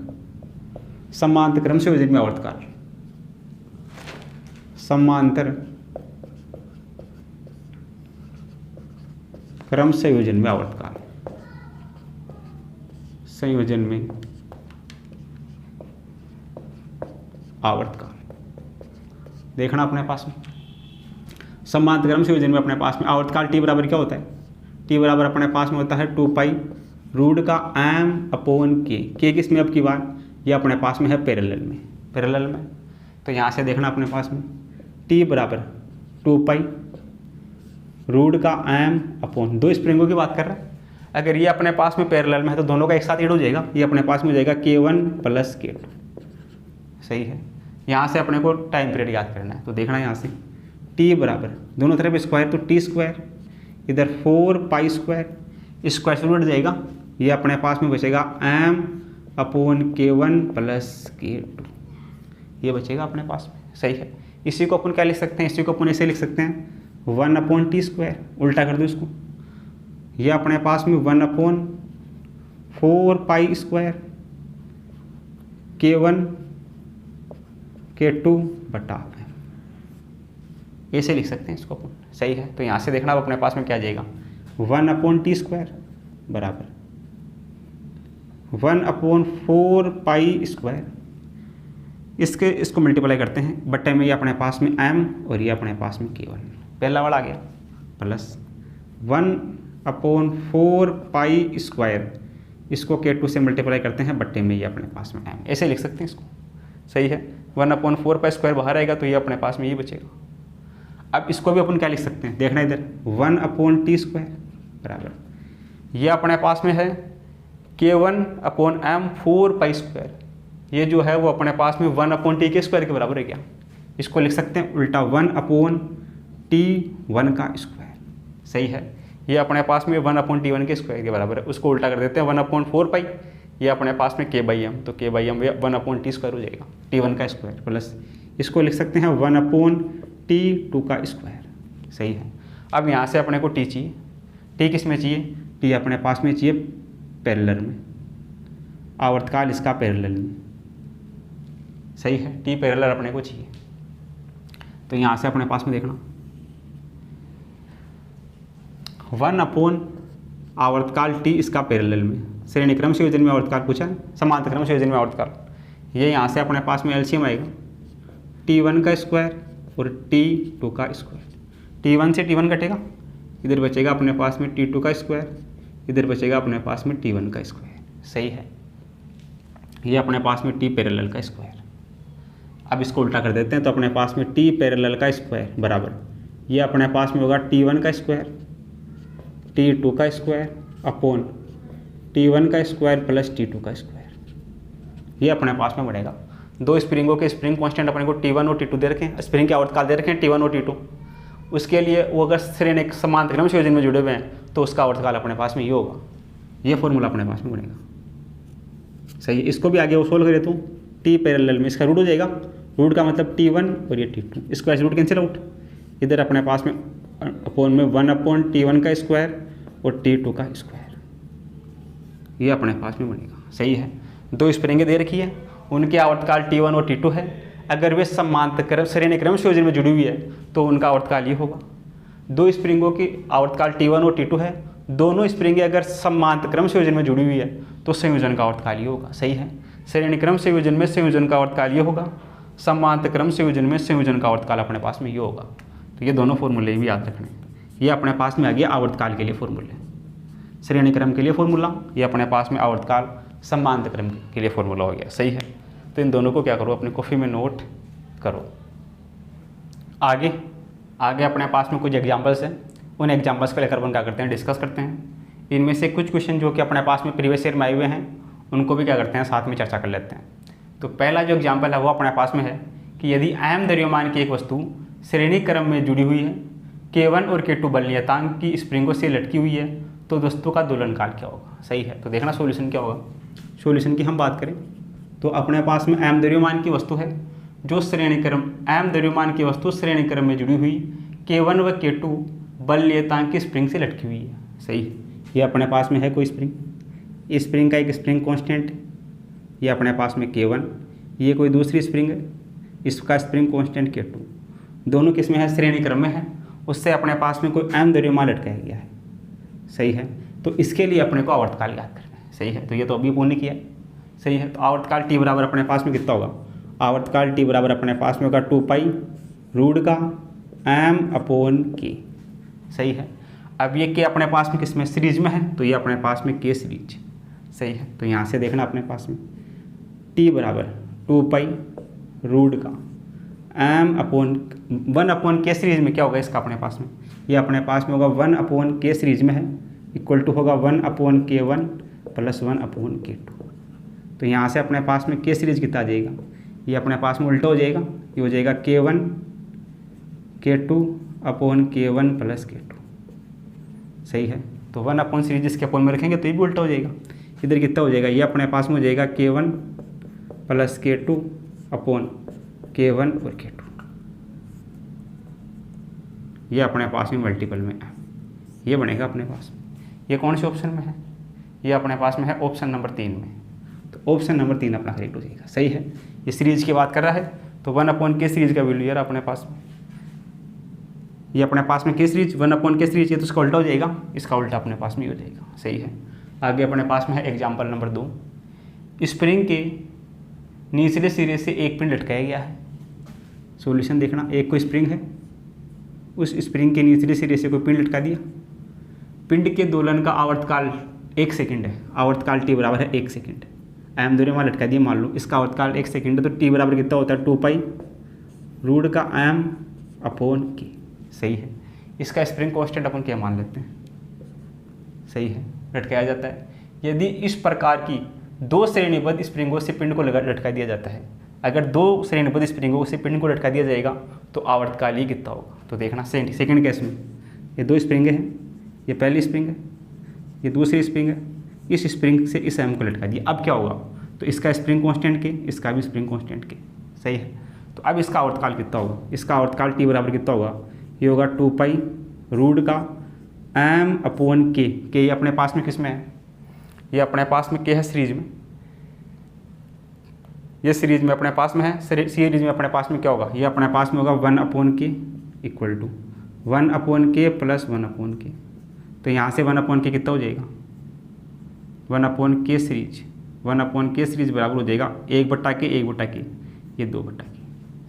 समांतर क्रम संयोजन में आवर्तकाल, समांतर क्रम संयोजन में आवर्तकाल, संयोजन में आवर्तकाल देखना अपने पास में। समांतर क्रम संयोजन में अपने पास में आवर्तकाल T बराबर क्या होता है? T बराबर अपने पास में होता है 2 पाई रूट का m अपॉन के किस में अब की बार, ये अपने पास में है पैरेलल में। तो यहाँ से देखना अपने पास में t बराबर 2 पाई रूट का m अपॉन, दो स्प्रिंगों की बात कर रहा है। अगर ये अपने पास में पैरेलल में है तो दोनों का एक साथ ऐड हो जाएगा, ये अपने पास में हो जाएगा k1 प्लस k2। सही है। यहाँ से अपने को टाइम पीरियड याद करना है, तो देखना है यहाँ से t बराबर दोनों तरफ स्क्वायर, तो t स्क्वायर, इधर 4 पाई स्क्वायर, स्क्वायर से उलट जाएगा, ये अपने पास में बचेगा m upon k1 plus k2, ये बचेगा अपने पास में। सही है। इसी को अपन क्या लिख सकते हैं, इसी को अपन ऐसे लिख सकते हैं 1 अपॉन टी स्क्वायर, उल्टा कर दो इसको, ये अपने पास में 1 upon 4 pi square k1 k2 बटा, ऐसे लिख सकते हैं इसको अपन। सही है। तो यहाँ से देखना अब अपने पास में क्या आ जाएगा 1 अपॉन टी स्क्वायर बराबर 1 अपॉन 4 पाई स्क्वायर, इसको मल्टीप्लाई करते हैं बट्टे में, ये अपने पास में m और ये अपने पास में k1, पहला वाला आ गया, प्लस 1 अपॉन 4 पाई स्क्वायर, इसको k2 से मल्टीप्लाई करते हैं बट्टे में, ये अपने पास में m, ऐसे लिख सकते हैं इसको। सही है। 1 अपॉन 4 पाई स्क्वायर बाहर आएगा तो ये अपने पास में ये बचेगा। अब इसको भी अपन क्या लिख सकते हैं, देखना इधर 1 अपॉन टी स्क्वायर बराबर, ये अपने पास में है k1 upon m 4 pi square, ये जो है वो अपने पास में 1 अपॉन टी के स्क्वायर के बराबर है क्या, इसको लिख सकते हैं उल्टा 1 अपॉन टी 1 का स्क्वायर। सही है। ये अपने पास में 1 अपॉन टी 1 के स्क्वायर के बराबर है, उसको उल्टा कर देते हैं 1 अपॉन 4 पाई, ये अपने पास में k बाई एम, तो k by M 1 upon T square हो जाएगा, t1 का स्क्वायर, प्लस इसको लिख सकते हैं 1 अपॉन t2 का स्क्वायर। सही है। अब यहाँ से अपने को t चाहिए, t किस में चाहिए, t अपने पास में चाहिए पैरेलल में, आवर्तकाल इसका पैरेलल में। सही है। t पैरेलल अपने को चाहिए, तो यहाँ से अपने पास में देखना 1 अपॉन आवर्तकाल t इसका पैरेलल में, श्रेणी क्रम संयोजन में आवर्तकाल पूछा है, समांतर क्रम संयोजन में आवर्तकाल, ये यहाँ से अपने पास में एलसीएम आएगा t1 का स्क्वायर और t2 का स्क्वायर, t1 से t1 कटेगा, इधर बचेगा अपने पास में t2 का स्क्वायर, इधर बचेगा अपने पास में t1 का स्क्वायर। सही है। ये अपने पास में t पैरेलल का स्क्वायर। अब इसको उल्टा कर देते हैं, तो अपने पास में t पैरेलल का स्क्वायर बराबर, ये अपने पास में होगा t1 का स्क्वायर t2 का स्क्वायर अपॉन t1 का स्क्वायर प्लस t2 का स्क्वायर, ये अपने पास में बढ़ेगा। दो स्प्रिंगों के स्प्रिंग कांस्टेंट अपने को t1 और t2 दे रखे हैं, स्प्रिंग के आवर्तकाल दे रखे हैं t1 और t2, उसके लिए वो अगर श्रेणी समांतर क्रम संयोजन में जुड़े हुए हैं तो उसका आवर्तकाल अपने पास में ये होगा, ये फॉर्मूला अपने पास में बनेगा। सही है। इसको भी आगे वो सोल्व करें तो t पैरेलल में इसका रूट हो जाएगा, रूट का मतलब t1 और ये t2, इसको ऐसे रूट कैंसिल आउट, इधर अपने पास में अपॉन में 1 अपॉन t1 का स्क्वायर और t2 का स्क्वायर, ये अपने पास में बनेगा। सही है। दो स्प्रिंगें दे रखी है, उनके आवर्तकाल t1 और t2 है, अगर वे समांतर क्रम श्रेणी क्रम संयोजन में जुड़ी हुई है तो उनका आवर्तकाल ये होगा। दो स्प्रिंगों की आवर्तकाल t1 और t2 है, दोनों स्प्रिंगें अगर समांतर क्रम संयोजन में जुड़ी हुई है तो संयोजन का आवर्तकाल ये होगा। सही है। श्रेणी क्रम संयोजन में संयोजन का आवर्तकाल ये होगा, समांतर क्रम संयोजन में संयोजन का आवर्तकाल अपने पास में ये होगा। तो ये दोनों फॉर्मूले भी याद रखने। ये अपने पास में आ गया आवर्तकाल के लिए फॉर्मूले, श्रेणी क्रम के लिए फॉर्मूला, ये अपने पास में आवर्तकाल समांतर क्रम के लिए फॉर्मूला हो गया। सही है। तो इन दोनों को क्या करो, अपनी कॉपी में नोट करो। आगे अपने पास में कुछ एग्जाम्पल्स हैं, उन एग्जाम्पल्स को लेकर अपन क्या करते हैं, डिस्कस करते हैं। इनमें से कुछ क्वेश्चन जो कि अपने पास में प्रीवियस ईयर में आए हुए हैं उनको भी क्या करते हैं, साथ में चर्चा कर लेते हैं। तो पहला जो एग्जाम्पल है वो अपने पास में है कि यदि m द्रव्यमान की एक वस्तु श्रेणी क्रम में जुड़ी हुई है, k1 और k2 बल नियतांक की स्प्रिंगों से लटकी हुई है, तो वस्तु का दोलन काल क्या होगा। सही है। तो देखना सॉल्यूशन क्या होगा। सॉल्यूशन की हम बात करें तो अपने पास में m द्रव्यमान की वस्तु है जो श्रेणी क्रम m द्रव्यमान की वस्तु श्रेणी क्रम में जुड़ी हुई k1 व k2 बल नियतांक की स्प्रिंग से लटकी हुई है। सही है। ये अपने पास में है कोई स्प्रिंग, इस स्प्रिंग का एक स्प्रिंग कांस्टेंट, ये अपने पास में k1, ये कोई दूसरी स्प्रिंग है, इसका स्प्रिंग कांस्टेंट k2, दोनों किस में है, श्रेणी क्रम में है, उससे अपने पास में कोई m द्रव्यमान लटकाया गया है। सही है। तो इसके लिए अपने को आवर्तकाल याद करना है। सही है। तो ये तो अभी पूर्ण किया है। सही है। तो आवर्तकाल t बराबर अपने पास में कितना होगा, आवर्तकाल t बराबर अपने पास में होगा 2 पाई रूट का m अपॉन k। सही है। अब ये के अपने पास में किसमें सीरीज में है, तो ये अपने पास में के सीरीज, सही है। तो यहाँ से देखना अपने पास में टी बराबर 2 पाई रूट का एम अपॉन 1 अपॉन के सीरीज में क्या होगा इसका अपने पास में, ये अपने पास में होगा 1 अपॉन के सीरीज में है इक्वल टू होगा 1 upon K1 plus 1 upon K2। तो यहाँ से अपने पास में के सीरीज कितना आ जाएगा, ये अपने पास में उल्टा हो जाएगा, ये हो जाएगा K1 K2 upon K1 plus K2, सही है। तो 1 अपॉन सीरीज इसके अपॉन में रखेंगे तो ये भी उल्टा हो जाएगा, इधर कितना हो जाएगा, ये अपने पास में हो जाएगा K1 plus K2 upon K1 और K2, ये अपने पास में मल्टीपल में है, ये बनेगा अपने पास में। ये कौन से ऑप्शन में है, ये अपने पास में है ऑप्शन नंबर 3 में। तो ऑप्शन नंबर 3 अपना करेक्ट हो जाएगा, सही है। ये सीरीज की बात कर रहा है तो 1 अपॉन के सीरीज का वैल्यू यार अपने पास में, ये अपने पास में के सीरीज 1 अपॉन के सीरीज, ये तो इसका उल्टा हो जाएगा, इसका उल्टा अपने पास में हो जाएगा, सही है। आगे अपने पास में है एग्जाम्पल नंबर 2। स्प्रिंग के निचले सिरे से एक पिन लटकाया गया है। सॉल्यूशन देखना, एक कोई स्प्रिंग है, उस स्प्रिंग के निचले सिरे से कोई पिंड लटका दिया। पिंड के दोलन का आवर्तकाल 1 सेकंड है, आवर्तकाल टी बराबर है 1 सेकंड। एम दूरी वहाँ लटका दिया, मान लो इसका आवर्तकाल 1 सेकंड है, तो टी बराबर कितना होता है 2 पाई रूट का एम अपॉन के, सही है। इसका स्प्रिंग कांस्टेंट अपन क्या मान लेते हैं, सही है, लटकाया जाता है। यदि इस प्रकार की 2 श्रेणीबद्ध स्प्रिंगों से पिंड को लटका दिया जाता है, अगर 2 श्रेणीबद्ध स्प्रिंगों से पिंड को लटका दिया जाएगा तो आवर्तकाल ही कितना होगा। तो देखना सेकंड केस में ये 2 स्प्रिंग हैं, ये पहली स्प्रिंग है, ये दूसरी स्प्रिंग है, इस स्प्रिंग से इस एम को लटका दिया, अब क्या होगा, तो इसका स्प्रिंग कांस्टेंट के, इसका भी स्प्रिंग कांस्टेंट के, सही है। तो अब इसका आवर्तकाल कितना होगा, इसका आवर्तकाल टी बराबर कितना होगा, ये होगा 2 पाई रूट का एम अपॉन के ये अपने पास में किस में है, ये अपने पास में के है सीरीज में, ये सीरीज में अपने पास में है, सीरीज में अपने पास में क्या होगा, ये अपने पास में होगा 1 अपॉन के इक्वल टू 1 अपॉन के प्लस 1 अपॉन के। तो यहाँ से 1 अपॉन के कितना हो जाएगा, 1 अपॉन के सीरीज, 1 अपॉन के सीरीज बराबर हो जाएगा 1/के, ये 2/के,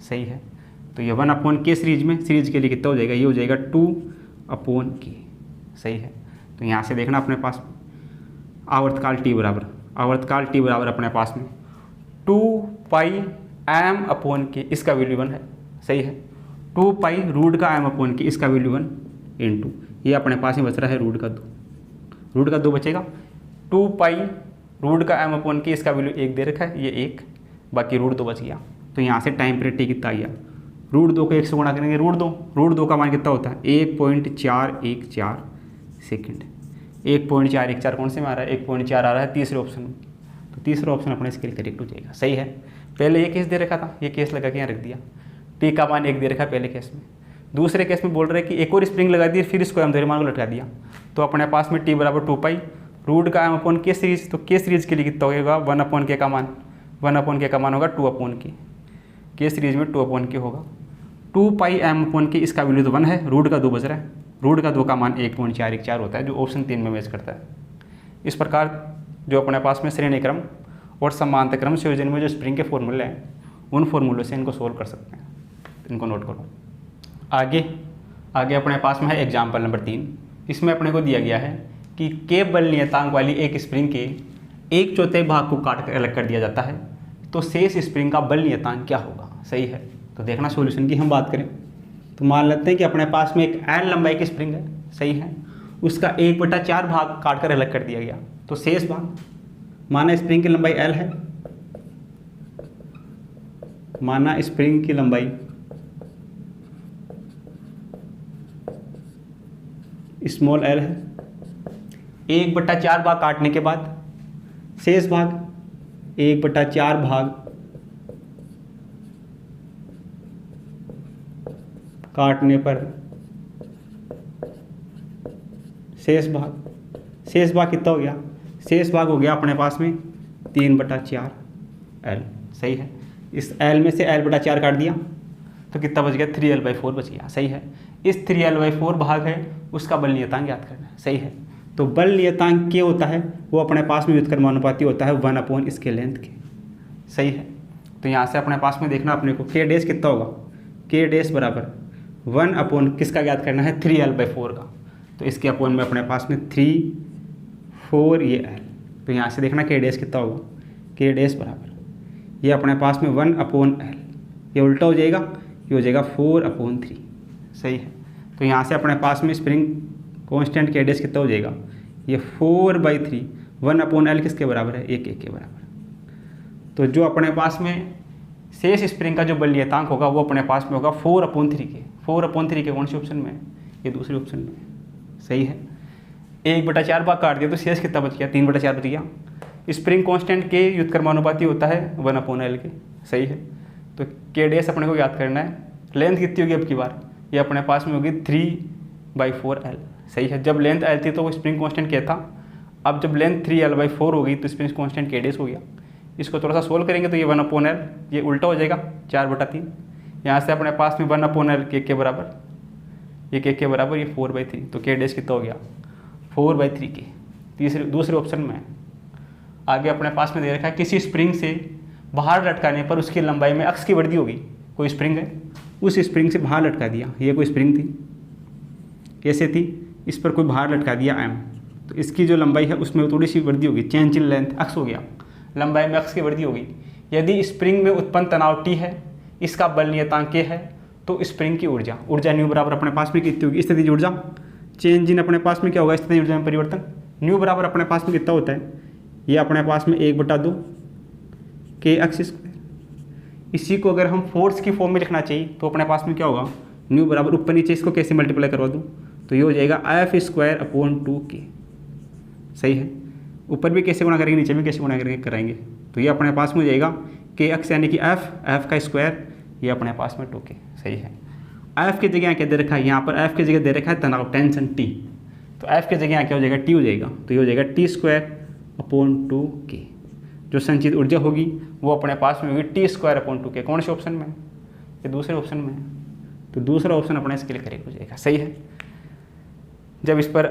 सही है। तो ये 1 अपॉन के सीरीज में, सीरीज के लिए कितना हो जाएगा, ये हो जाएगा 2 अपॉन के, सही है। तो यहाँ से देखना अपने पास आवर्तकाल टी बराबर अपने पास में 2 पाई एम अपॉन के, इसका वैल्यू 1 है, सही है। 2 पाई रूट का एम अपॉन के, इसका वैल्यू 1 इंटू ये अपने पास में बच रहा है रूट का 2 बचेगा। 2 पाई रूट का एम अपॉन के, इसका वैल्यू 1 दे रखा है, ये 1, बाकी रूट 2 बच गया। तो यहाँ से टाइम पीरियड टी कितना आ गया, रूट 2 को 1 से गुणा करेंगे, रूट 2 का मान कितना होता है 1.414 सेकेंड। 1.414 कौन से में आ रहा है, 1.4 आ रहा है तीसरे ऑप्शन में, तो तीसरा ऑप्शन अपने इसके लिए करेक्ट हो जाएगा, सही है। पहले ये केस दे रखा था, ये केस लगा के यहाँ रख दिया, टी का मान 1 दे रखा है पहले केस में। दूसरे केस में बोल रहे हैं कि एक और स्प्रिंग लगा दी, फिर इसको हम मान को लटका दिया, तो अपने पास में टी बराबर 2 पाई रूट का एम अपॉन के सीरीज, तो के सीरीज के लिए कितना होगा 1 अपॉन के का मान, 1 अपॉन के का मान होगा 2 अपॉन के सीरीज में 2 अपॉन के होगा। 2 पाई एम अपॉन के, इसका वैल्यू तो 1 है, रूट का 2 बच रहा है, रूट का 2 का मान 1.414 होता है, जो ऑप्शन 3 में मैच करता है। इस प्रकार जो अपने पास में श्रेणी क्रम और समांतर क्रम संयोजन में जो स्प्रिंग के फॉर्मूले हैं, उन फॉर्मूलों से इनको सोल्व कर सकते हैं, इनको नोट करो। आगे अपने पास में है एग्जाम्पल नंबर 3। इसमें अपने को दिया गया है कि के बल नियतांक वाली एक स्प्रिंग के 1/4 भाग को काट कर अलग कर दिया जाता है, तो शेष स्प्रिंग का बल नियतांक क्या होगा, सही है। तो देखना सॉल्यूशन की हम बात करें तो मान लेते हैं कि अपने पास में एक एल लंबाई की स्प्रिंग है, सही है, उसका 1/4 भाग काट कर अलग कर दिया गया, तो शेष भाग, माना स्प्रिंग की लंबाई एल है, माना स्प्रिंग की लंबाई स्मॉल एल है, 1/4 भाग काटने के बाद शेष भाग 1/4 भाग काटने पर शेष भाग कितना हो गया, शेष भाग हो गया अपने पास में 3/4 एल, सही है। इस एल में से L/4 काट दिया तो कितना बच गया 3L/4 बच गया, सही है। इस 3L/4 भाग है उसका बल नियतांक याद करना है, सही है। तो बल नियतांक क्या होता है, वो अपने पास में व्युत्क्रमानुपाती होता है 1 अपॉन इसके लेंथ के, सही है। तो यहाँ से अपने पास में देखना अपने को के डैश कितना होगा, के डैश बराबर 1 अपॉन किसका याद करना है 3L/4 का, तो इसके अपोन में अपने पास में 3, 4 ये L। तो यहाँ से देखना के डैश कितना होगा, के डैश बराबर ये अपने पास में 1/L, ये उल्टा हो जाएगा, ये हो जाएगा 4/3। सही है। तो यहाँ से अपने पास में स्प्रिंग कांस्टेंट के डैश कितना हो जाएगा, ये 4/3, 1/L किसके बराबर है, 1 के बराबर। तो जो अपने पास में शेष स्प्रिंग का जो बलनियतांक होगा वो अपने पास में होगा 4/3 के। 4/3 के कौन से ऑप्शन में, ये दूसरे ऑप्शन में। सही है। 1/4 भाग काट दिया तो शेष कितना बच गया, 3/4 बच गया। स्प्रिंग कांस्टेंट के व्युत्क्रमानुपाती होता है 1/L के। सही है। तो के डैश अपने को याद करना है। लेंथ कितनी होगी अब की बार, ये अपने पास में होगी 3/4L। सही है। जब लेंथ L थी तो वो स्प्रिंग कांस्टेंट क्या था, अब जब लेंथ 3L/4 हो गई तो स्प्रिंग कांस्टेंट के डैश हो गया। इसको थोड़ा सा सोल्व करेंगे तो ये 1/L, ये उल्टा हो जाएगा 4/3। यहाँ से अपने पास में 1/L के बराबर, ये के बराबर, ये 4/3। तो के डैश कितना हो गया, 4/3 के। दूसरे ऑप्शन में आगे अपने पास में दे रखा है किसी स्प्रिंग से बाहर लटकाने पर उसकी लंबाई में अक्स की वृद्धि होगी। कोई स्प्रिंग है, उस स्प्रिंग से बाहर लटका दिया, ये कोई स्प्रिंग थी, कैसे थी, इस पर कोई बाहर लटका दिया M, तो इसकी जो लंबाई है उसमें थोड़ी सी वृद्धि होगी, चेंज इन लेंथ, अक्स हो गया, लंबाई में अक्स की वृद्धि होगी। यदि स्प्रिंग में उत्पन्न तनाव T है, इसका बल नियतांक K है, तो स्प्रिंग की ऊर्जा न्यू बराबर अपने पास में कितनी होगी, स्थितिज ऊर्जा, चेंज इन अपने पास में क्या होगा, स्थितिज ऊर्जा में परिवर्तन, न्यू बराबर अपने पास में कितना होता है, ये अपने पास में 1/2 kx²। इसी को अगर हम फोर्स की फॉर्म में लिखना चाहिए तो अपने पास में क्या होगा, न्यू बराबर ऊपर नीचे इसको कैसे मल्टीप्लाई करवा दूँ, तो ये हो जाएगा F²/2k। सही है। ऊपर भी कैसे गुणा करेंगे, नीचे भी कैसे गुणा करके कराएंगे, तो ये अपने पास में हो जाएगा kx यानी कि f का स्क्वायर, ये अपने पास में 2k। सही है। f की जगह क्या दे रखा है, यहाँ पर f की जगह दे रखा है तनाव, टेंशन T, तो f की जगह क्या हो जाएगा, T हो जाएगा, तो ये हो जाएगा T²/2k। जो संचित ऊर्जा होगी वो अपने पास में होगी T²/2k। कौन से ऑप्शन में, ये दूसरे ऑप्शन में, तो दूसरा ऑप्शन अपना इसके लिए करेक्ट हो जाएगा। सही है। जब इस पर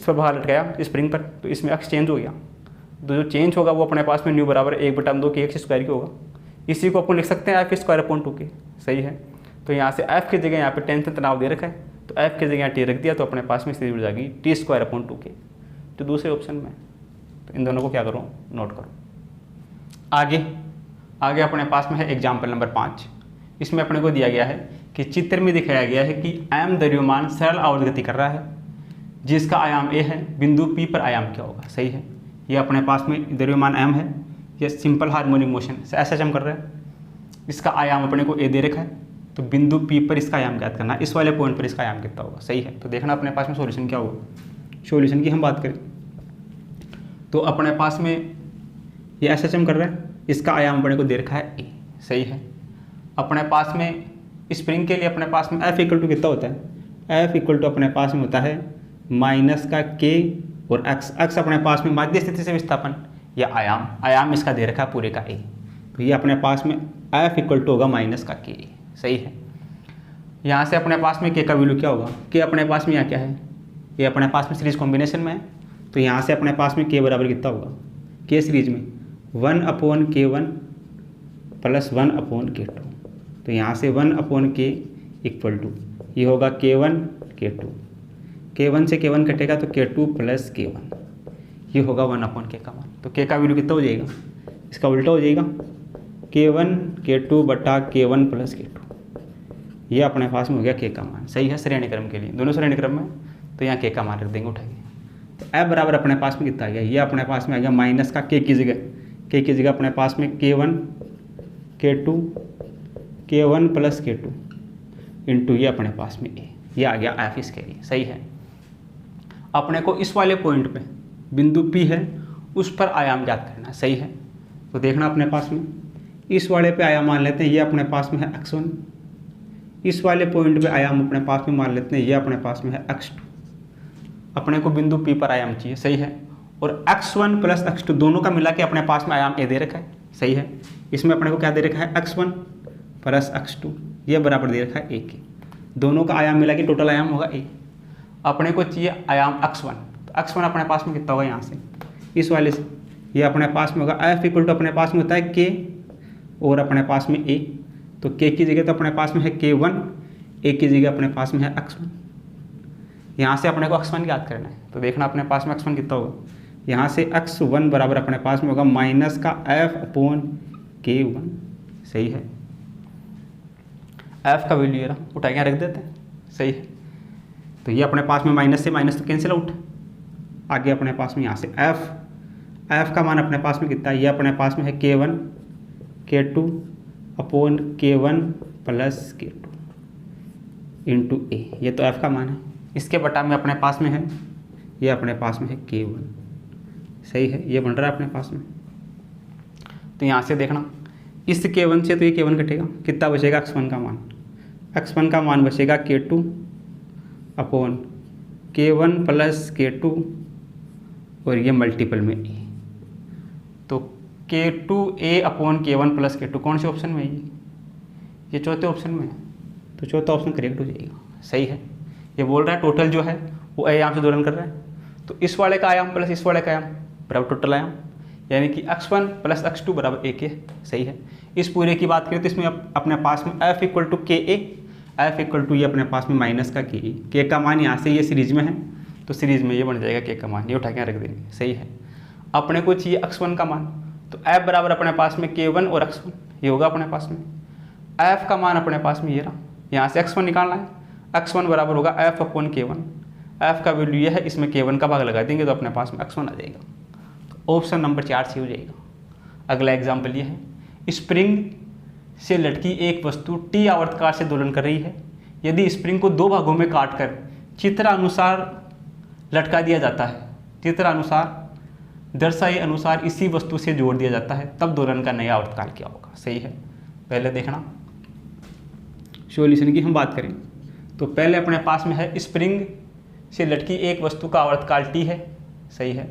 बाहर लटकाया स्प्रिंग पर, तो इसमें अक्स चेंज हो गया, तो जो चेंज होगा वो अपने पास में न्यू बराबर 1/2 kx² की होगा। इसी को अपन लिख सकते हैं F²/2k। सही है। तो यहाँ से F की जगह यहाँ पे टेंशन तनाव दे रखा है, तो F की जगह यहाँ T रख दिया, तो अपने पास में स्थिति ऊर्जा जाएगी T²/2k, तो दूसरे ऑप्शन में। तो इन दोनों को क्या करो, नोट करो। आगे अपने पास में है एग्जाम्पल नंबर 5। इसमें अपने को दिया गया है कि चित्र में दिखाया गया है कि M द्रव्यमान सरल आवर्त गति कर रहा है, जिसका आयाम A है, बिंदु P पर आयाम क्या होगा। सही है। ये अपने पास में द्रव्यमान M है, ये सिंपल हार्मोनिक मोशन ऐसा हम कर रहे हैं, इसका आयाम अपने को A दे रखा है, तो बिंदु P पर इसका आयाम ज्ञात करना, इस वाले पॉइंट पर इसका आयाम कितना होगा। सही है। तो देखना अपने पास में सॉल्यूशन क्या होगा। सॉल्यूशन की हम बात करें तो अपने पास में ये ऐसा हम कर रहे हैं, इसका आयाम अपने को दे रखा है A। सही है। अपने पास में स्प्रिंग के लिए अपने पास में F = कितना होता है, F = अपने पास में होता है माइनस का K और x अपने पास में माध्य स्थिति से विस्थापन या आयाम इसका दे रखा है पूरे का A, तो ये अपने पास में F = होगा माइनस का K। सही है। यहाँ से अपने पास में K का वैल्यू क्या होगा, K अपने पास में यहाँ क्या है, ये अपने पास में सीरीज कॉम्बिनेशन में है, तो यहाँ से अपने पास में K बराबर कितना होगा, K सीरीज में 1/K1 + 1/K2, तो यहाँ से 1/K = ये होगा K1 K2, K1 से K1 कटेगा तो K2 + K1, ये होगा 1/K का मान। तो K का वैल्यू कितना हो जाएगा, इसका उल्टा हो जाएगा K1 K2 बटा K1 + K2, ये अपने पास में हो गया K का मान। सही है। श्रेणी क्रम के लिए, दोनों श्रेणी क्रम में, तो यहाँ K का मान रख देंगे उठा के। तो F बराबर अपने पास में कितना आ गया, ये अपने पास में आ गया माइनस का K की जगह अपने पास में K1 K2 K1 + K2 into ये अपने पास में A, ये आ गया F इसके लिए। सही है। अपने को इस वाले पॉइंट पे बिंदु P है, उस पर आयाम ज्ञात करना। सही है। तो देखना अपने पास में इस वाले पे आयाम मान लेते हैं, ये अपने पास में है x1, इस वाले पॉइंट पे आयाम अपने पास में मान लेते हैं, ये अपने पास में है x2। अपने को बिंदु P पर आयाम चाहिए। सही है। और x1 + x2 दोनों का मिला के अपने पास में आयाम A दे रखा है। सही है। इसमें अपने को क्या दे रखा है, x1 + x2, ये बराबर दे रखा है A के, दोनों का आयाम मिला के टोटल आयाम होगा A। अपने को चाहिए आयाम x1, तो x1 अपने पास में कितना होगा, यहाँ से इस वाले से ये अपने पास में होगा F = अपने पास में होता है K और अपने पास में A, तो K की जगह तो अपने पास में है K1, A की जगह अपने पास में है x1, यहाँ से अपने को x1 याद करना है, तो देखना अपने पास में x1 कितना होगा। यहाँ से x1 बराबर अपने पास में होगा माइनस का f/k1, सही है। f का वैल्यू ये रहा, उठा के रख देते हैं, सही है। तो ये अपने पास में माइनस से माइनस तो कैंसिल आउट, आगे अपने पास में यहाँ से f का मान अपने पास में कितना है, ये अपने पास में है k1 k2/k1 + k2 into a, ये तो f का मान है। इसके बटा में अपने पास में है, ये अपने पास में है k1, सही है, ये बन रहा है अपने पास में। तो यहाँ से देखना इस k1 से तो ये k1 कटेगा, कितना बचेगा x1 का मान, x1 का मान बचेगा k2/k1 + k2 और ये मल्टीपल में a, तो k2a/k1 + k2 कौन से ऑप्शन में है, ये चौथे ऑप्शन में है, तो चौथा ऑप्शन करेक्ट हो जाएगा, सही है। ये बोल रहा है टोटल जो है वो आयाम से दोलन कर रहा है, तो इस वाले का आयाम प्लस इस वाले का आयाम बराबर टोटल आयाम, यानी कि x1 + x2 बराबर a के, सही है। इस पूरे की बात करें तो इसमें अपने पास में f = ka, f = ये अपने पास में माइनस का के का मान यहाँ से ये सीरीज में है, तो सीरीज में ये बन जाएगा के का मान, ये उठा के रख देंगे, सही है। अपने को चाहिए x1 का मान, तो f बराबर अपने पास में k1 और x1, ये होगा अपने पास में। f का मान अपने पास में ये रहा, यहाँ से x1 निकालना है, x1 बराबर होगा f/k1, f का वैल्यू ये है, इसमें k1 का भाग लगा देंगे तो अपने पास में x1 आ जाएगा, तो ऑप्शन नंबर 4 सही हो जाएगा। अगला एग्जाम्पल ये है, स्प्रिंग से लटकी एक वस्तु t आवर्तकाल से दोलन कर रही है। यदि स्प्रिंग को 2 भागों में काटकर चित्रानुसार लटका दिया जाता है, चित्रानुसार दर्शाए अनुसार इसी वस्तु से जोड़ दिया जाता है, तब दोलन का नया आवर्तकाल क्या होगा, सही है। पहले देखना सॉल्यूशन की हम बात करें तो पहले अपने पास में है स्प्रिंग से लटकी एक वस्तु का आवर्तकाल t है, सही है।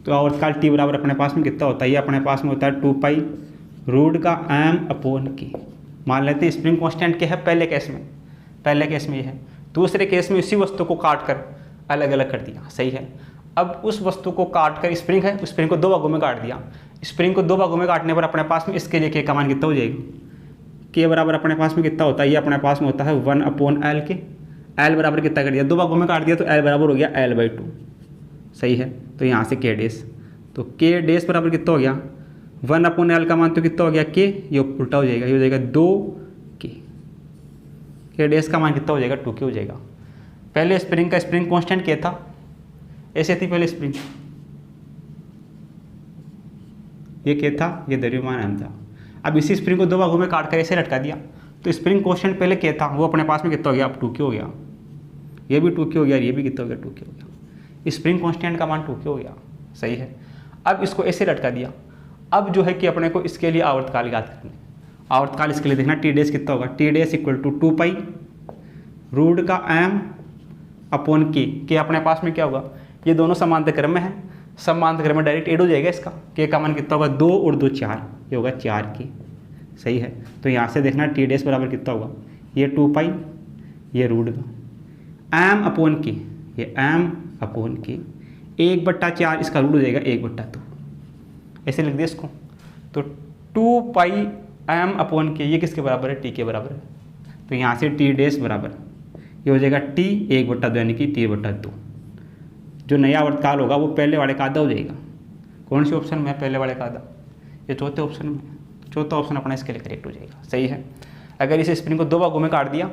तो आवर्तकाल t बराबर अपने पास में कितना होता है, ये अपने पास में होता है 2π√m/k। मान लेते हैं स्प्रिंग कांस्टेंट के है पहले केस में ये है, दूसरे केस में इसी वस्तु को काट कर अलग अलग कर दिया, सही है। अब उस वस्तु को काट कर स्प्रिंग है, स्प्रिंग को 2 भागों में काट दिया, स्प्रिंग को 2 भागों में काटने पर अपने पास में इसके लिए k का मान कितना हो जाएगा, k बराबर अपने पास में कितना होता है, ये अपने पास में होता है 1/l के, l बराबर कितना कर दिया, 2 भागों में काट दिया तो l बराबर हो गया l/2, सही है। तो यहाँ से k डैश, तो k डैश बराबर कितना हो गया 1/l का मान तो कितना हो गया k, ये उल्टा हो जाएगा, ये हो जाएगा 2k, k डैश का मान कितना हो जाएगा 2k हो जाएगा। पहले स्प्रिंग का स्प्रिंग कांस्टेंट क्या था, ऐसे थी पहले स्प्रिंग, ये क्या था, ये द्रव्यमान था। अब इसी स्प्रिंग को 2 भागों में काट कर ऐसे लटका दिया, तो स्प्रिंग कांस्टेंट पहले क्या था, वो अपने पास में कितना हो गया, अब 2k हो गया, ये भी 2k हो गया, ये भी कितना हो गया 2k हो गया, स्प्रिंग कांस्टेंट का मान 2k हो गया, सही है। अब इसको ऐसे लटका दिया, अब जो है कि अपने को इसके लिए आवर्तकाल याद करना है। आवर्तकाल इसके लिए देखना t डैश कितना होगा, t डैश = 2π√m/k, के अपने पास में क्या होगा, ये दोनों समांतर क्रम में है, समांतर क्रम में डायरेक्ट ऐड हो जाएगा इसका, के का मान कितना होगा 2 और 2 4, ये होगा 4k, सही है। तो यहाँ से देखना t डैश बराबर कितना होगा, ये 2π, ये m/k, ये m/k 1/4, इसका रूट हो जाएगा 1/2, ऐसे लिख दिया इसको। तो 2πm/k ये किसके बराबर है, t के बराबर है। तो यहाँ से t डैश बराबर ये हो जाएगा t 1/2 यानी कि t/2। जो नया आवर्तकाल होगा वो पहले वाले का आधा हो जाएगा। कौन से ऑप्शन में, पहले वाले का आधा, ये चौथे ऑप्शन में, चौथा ऑप्शन अपना इसके लिए करेक्ट हो जाएगा, सही है। अगर इस स्प्रिंग को 2 भागों में काट दिया